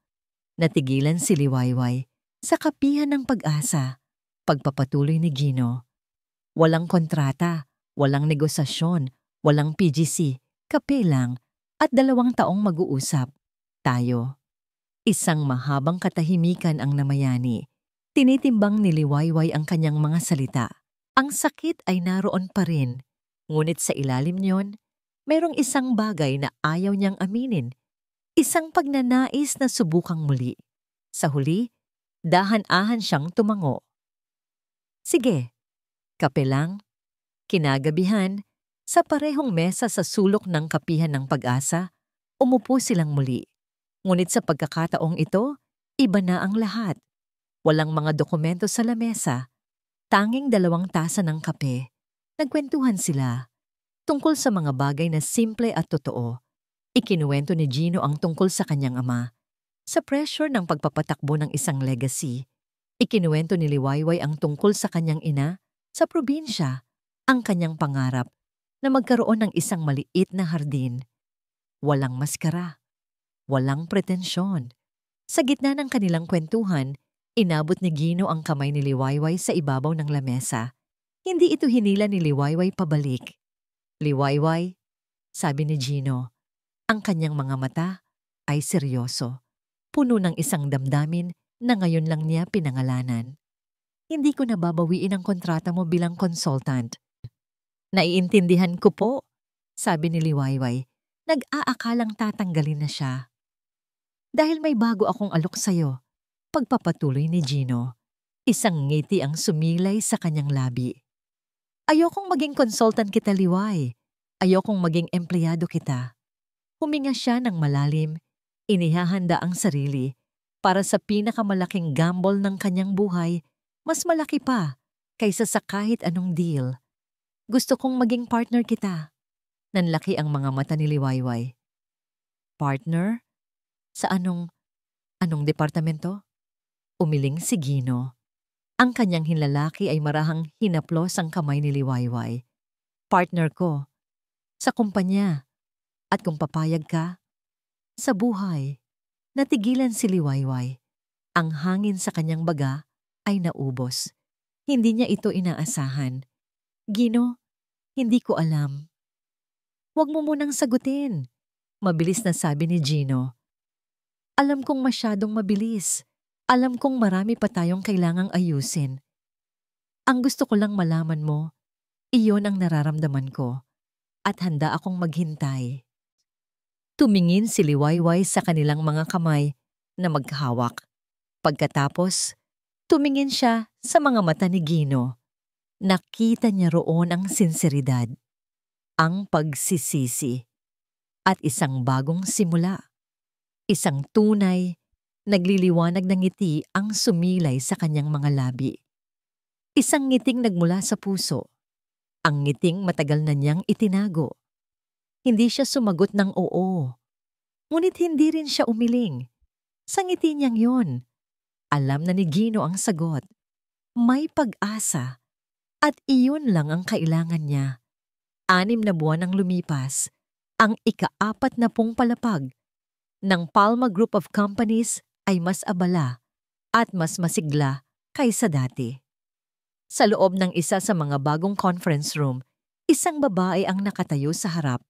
S1: Natigilan si Liwayway sa kapihan ng pag-asa. Pagpapatuloy ni Gino. Walang kontrata, walang negosasyon, walang PGC, kape lang, at 2 taong mag-uusap. Tayo. Isang mahabang katahimikan ang namayani. Tinitimbang ni Liwayway ang kanyang mga salita. Ang sakit ay naroon pa rin, ngunit sa ilalim niyon, mayroong isang bagay na ayaw niyang aminin. Isang pagnanais na subukang muli. Sa huli, dahan-ahan siyang tumango. Sige, kape lang. Kinagabihan, sa parehong mesa sa sulok ng kapihan ng pag-asa, umupo silang muli. Ngunit sa pagkakataong ito, iba na ang lahat. Walang mga dokumento sa lamesa, tanging 2 tasa ng kape. Nagkwentuhan sila tungkol sa mga bagay na simple at totoo. Ikinuwento ni Gino ang tungkol sa kanyang ama. Sa pressure ng pagpapatakbo ng isang legacy, ikinuwento ni Liwayway ang tungkol sa kanyang ina sa probinsya, ang kanyang pangarap na magkaroon ng isang maliit na hardin. Walang maskara, walang pretensyon. Sa gitna ng kanilang kwentuhan, inabot ni Gino ang kamay ni Liwayway sa ibabaw ng lamesa. Hindi ito hinila ni Liwayway pabalik. Liwayway, sabi ni Gino, ang kanyang mga mata ay seryoso, puno ng isang damdamin na ngayon lang niya pinangalanan. Hindi ko nababawiin ang kontrata mo bilang consultant. Naiintindihan ko po, sabi ni Liwayway, nag-aakalang tatanggalin na siya. Dahil may bago akong alok sa'yo, pagpapatuloy ni Gino. Isang ngiti ang sumilay sa kanyang labi. Ayokong maging consultant kita, Liway. Ayokong maging empleyado kita. Huminga siya ng malalim, inihahanda ang sarili para sa pinakamalaking gamble ng kanyang buhay, mas malaki pa kaysa sa kahit anong deal. Gusto kong maging partner kita. Nanlaki ang mga mata ni Liwayway. Partner? Sa anong departamento? Umiling si Gino. Ang kanyang hinlalaki ay marahang hinaplos ang kamay ni Liwayway. Partner ko. Sa kumpanya. At kung papayag ka, sa buhay. Natigilan si Liwayway. Ang hangin sa kanyang baga ay naubos. Hindi niya ito inaasahan. Gino, hindi ko alam. Huwag mo munang sagutin. Mabilis na sabi ni Gino. Alam kong masyadong mabilis. Alam kong marami pa tayong kailangang ayusin. Ang gusto ko lang malaman mo, iyon ang nararamdaman ko. At handa akong maghintay. Tumingin si Liwayway sa kanilang mga kamay na maghawak. Pagkatapos, tumingin siya sa mga mata ni Gino. Nakita niya roon ang sinseridad, ang pagsisisi, at isang bagong simula. Isang tunay, nagliliwanag ng ngiti ang sumilay sa kanyang mga labi. Isang ngiting nagmula sa puso. Ang ngiting matagal na niyang itinago. Hindi siya sumagot ng oo. Ngunit hindi rin siya umiling. Sa ngiti niyang yon, alam na ni Gino ang sagot. May pag-asa. At iyon lang ang kailangan niya. 6 na buwan ang lumipas. Ang ika-40 palapag ng Palma Group of Companies ay mas abala at mas masigla kaysa dati. Sa loob ng isa sa mga bagong conference room, isang babae ang nakatayo sa harap.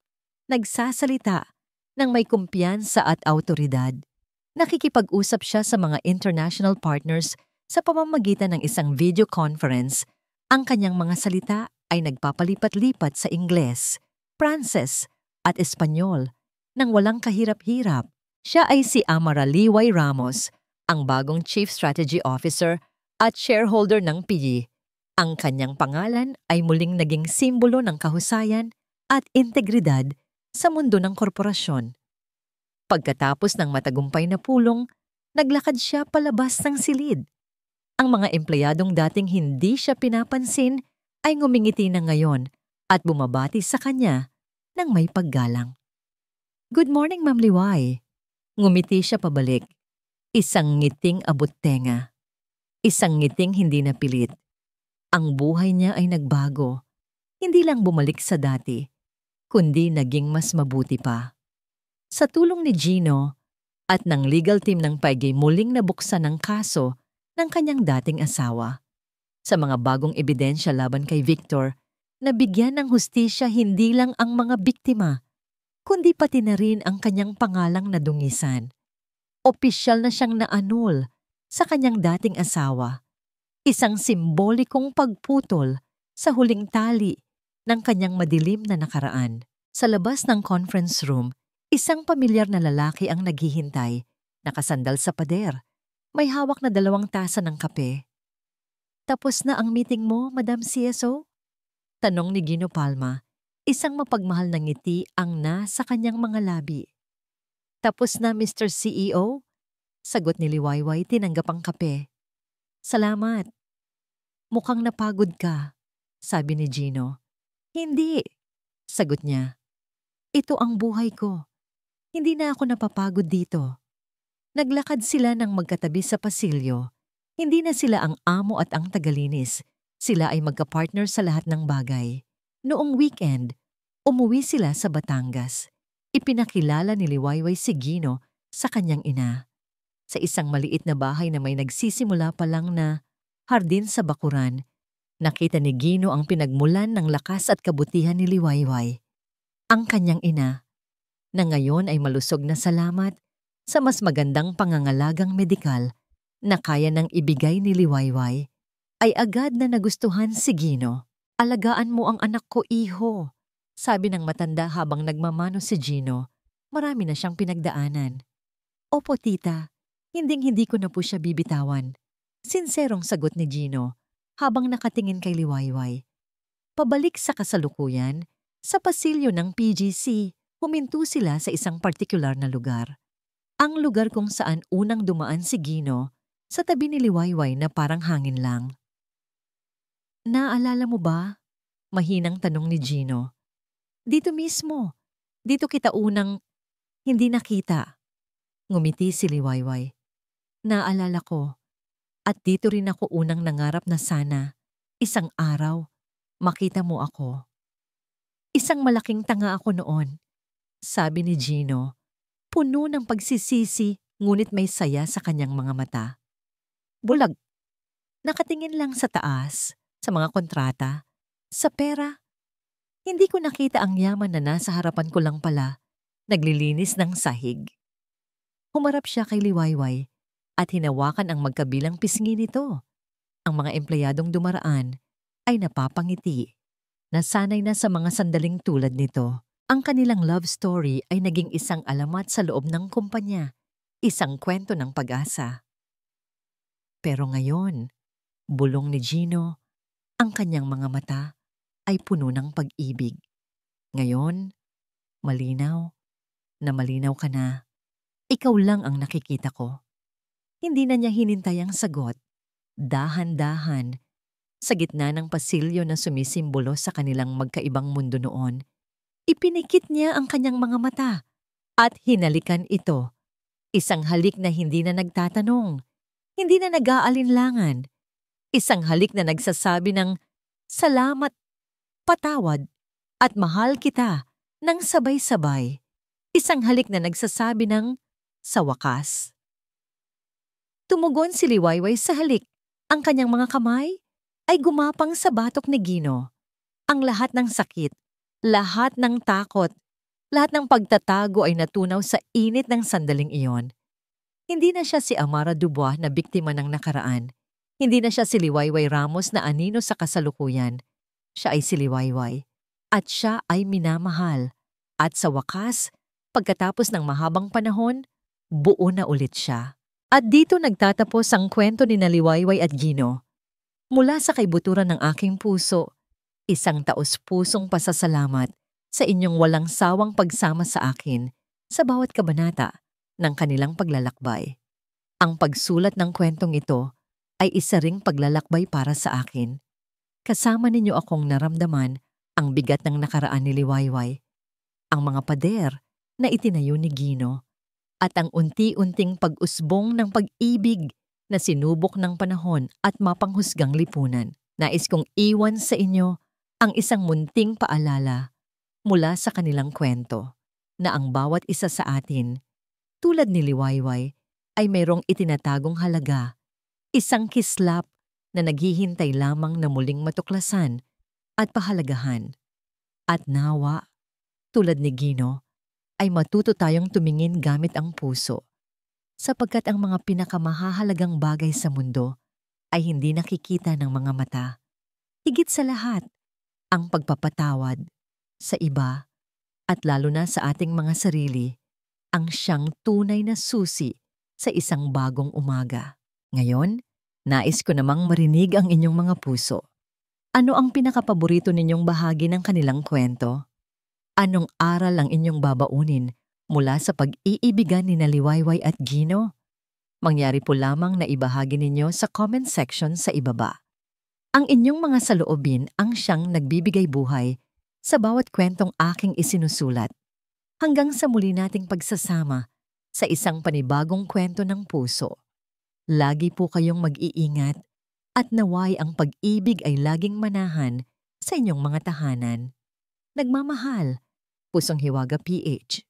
S1: Nagsasalita ng may kumpiyansa at awtoridad. Nakikipag-usap siya sa mga international partners sa pamamagitan ng isang video conference. Ang kanyang mga salita ay nagpapalipat-lipat sa Ingles, Pranses at Espanyol nang walang kahirap-hirap. Siya ay si Amara Liway Ramos, ang bagong Chief Strategy Officer at shareholder ng PG. Ang kanyang pangalan ay muling naging simbolo ng kahusayan at integridad sa mundo ng korporasyon. Pagkatapos ng matagumpay na pulong, naglakad siya palabas ng silid. Ang mga empleyadong dating hindi siya pinapansin ay ngumingiti na ngayon at bumabati sa kanya ng may paggalang. Good morning, Ma'am Liway. Ngumiti siya pabalik. Isang ngiting abot-tenga. Isang ngiting hindi napilit. Ang buhay niya ay nagbago. Hindi lang bumalik sa dati, kundi naging mas mabuti pa. Sa tulong ni Gino at ng legal team ng PAIGI, muling nabuksan ang kaso ng kanyang dating asawa. Sa mga bagong ebidensya laban kay Victor, nabigyan ng hustisya hindi lang ang mga biktima, kundi pati na rin ang kanyang pangalang nadungisan. Opisyal na siyang naanul sa kanyang dating asawa. Isang simbolikong pagputol sa huling tali ng kanyang madilim na nakaraan. Sa labas ng conference room, isang pamilyar na lalaki ang naghihintay, nakasandal sa pader. May hawak na 2 tasa ng kape. "Tapos na ang meeting mo, Madam CSO?" Tanong ni Gino Palma, isang mapagmahal na ngiti ang nasa kanyang mga labi. "Tapos na, Mr. CEO?" Sagot ni Liwayway, tinanggap ang kape. "Salamat." "Mukhang napagod ka," sabi ni Gino. "Hindi," sagot niya. "Ito ang buhay ko. Hindi na ako napapagod dito." Naglakad sila ng magkatabi sa pasilyo. Hindi na sila ang amo at ang tagalinis. Sila ay magka-partner sa lahat ng bagay. Noong weekend, umuwi sila sa Batangas. Ipinakilala ni Liwayway si Gino sa kanyang ina. Sa isang maliit na bahay na may nagsisimula pa lang na hardin sa bakuran, nakita ni Gino ang pinagmulan ng lakas at kabutihan ni Liwayway. Ang kanyang ina, na ngayon ay malusog na salamat sa mas magandang pangangalagang medikal na kaya nang ibigay ni Liwayway, ay agad na nagustuhan si Gino. "Alagaan mo ang anak ko, iho," sabi ng matanda habang nagmamano si Gino. Marami na siyang pinagdaanan. "Opo, tita. Hinding-hindi ko na po siya bibitawan." Sinserong sagot ni Gino habang nakatingin kay Liwayway. Pabalik sa kasalukuyan, sa pasilyo ng PGC, huminto sila sa isang partikular na lugar. Ang lugar kung saan unang dumaan si Gino, sa tabi ni Liwayway na parang hangin lang. "Naalala mo ba?" Mahinang tanong ni Gino. "Dito mismo. Dito kita unang hindi nakita." Ngumiti si Liwayway. "Naalala ko. At dito rin ako unang nangarap na sana, isang araw, makita mo ako." "Isang malaking tanga ako noon," sabi ni Gino. Puno ng pagsisisi, ngunit may saya sa kanyang mga mata. Bulag. Nakatingin lang sa taas, sa mga kontrata, sa pera. Hindi ko nakita ang yaman na nasa harapan ko lang pala, naglilinis ng sahig. Humarap siya kay Liwayway at hinawakan ang magkabilang pisngi nito. Ang mga empleyadong dumaraan ay napapangiti. Nasanay na sa mga sandaling tulad nito. Ang kanilang love story ay naging isang alamat sa loob ng kumpanya, isang kwento ng pag-asa. Pero ngayon, bulong ni Gino, ang kanyang mga mata ay puno ng pag-ibig. Ngayon, malinaw ka na. Ikaw lang ang nakikita ko. Hindi na niya hinintay ang sagot. Dahan-dahan, sa gitna ng pasilyo na sumisimbolo sa kanilang magkaibang mundo noon, ipinikit niya ang kanyang mga mata at hinalikan ito. Isang halik na hindi na nagtatanong, hindi na nag-aalinlangan. Isang halik na nagsasabi ng salamat, patawad, at mahal kita ng sabay-sabay. Isang halik na nagsasabi ng sa wakas. Tumugon si Liwayway sa halik. Ang kanyang mga kamay ay gumapang sa batok ni Gino. Ang lahat ng sakit, lahat ng takot, lahat ng pagtatago ay natunaw sa init ng sandaling iyon. Hindi na siya si Amara Dubois na biktima ng nakaraan. Hindi na siya si Liwayway Ramos na anino sa kasalukuyan. Siya ay si Liwayway. At siya ay minamahal. At sa wakas, pagkatapos ng mahabang panahon, buo na ulit siya. At dito nagtatapos ang kwento ni Liwayway at Gino. Mula sa kaibuturan ng aking puso, isang taos-pusong pasasalamat sa inyong walang sawang pagsama sa akin sa bawat kabanata ng kanilang paglalakbay. Ang pagsulat ng kwentong ito ay isa ring paglalakbay para sa akin. Kasama ninyo akong naramdaman ang bigat ng nakaraan ni Liwayway, ang mga pader na itinayo ni Gino, at ang unti-unting pag-usbong ng pag-ibig na sinubok ng panahon at mapanghusgang lipunan. Nais kong iwan sa inyo ang isang munting paalala mula sa kanilang kwento na ang bawat isa sa atin, tulad ni Liwayway, ay mayroong itinatagong halaga, isang kislap na naghihintay lamang na muling matuklasan at pahalagahan. At nawa, tulad ni Gino, ay matuto tayong tumingin gamit ang puso, sapagkat ang mga pinakamahahalagang bagay sa mundo ay hindi nakikita ng mga mata. Higit sa lahat, ang pagpapatawad sa iba at lalo na sa ating mga sarili ang siyang tunay na susi sa isang bagong umaga. Ngayon, nais ko namang marinig ang inyong mga puso. Ano ang pinakapaborito ninyong bahagi ng kanilang kwento? Anong aral ang inyong babaunin mula sa pag-iibigan ni Liwayway at Gino? Mangyari po lamang na ibahagi ninyo sa comment section sa ibaba. Ang inyong mga saloobin ang siyang nagbibigay buhay sa bawat kwentong aking isinusulat. Hanggang sa muli nating pagsasama sa isang panibagong kwento ng puso. Lagi po kayong mag-iingat at naway ang pag-ibig ay laging manahan sa inyong mga tahanan. Nagmamahal, Pusong Hiwaga PH.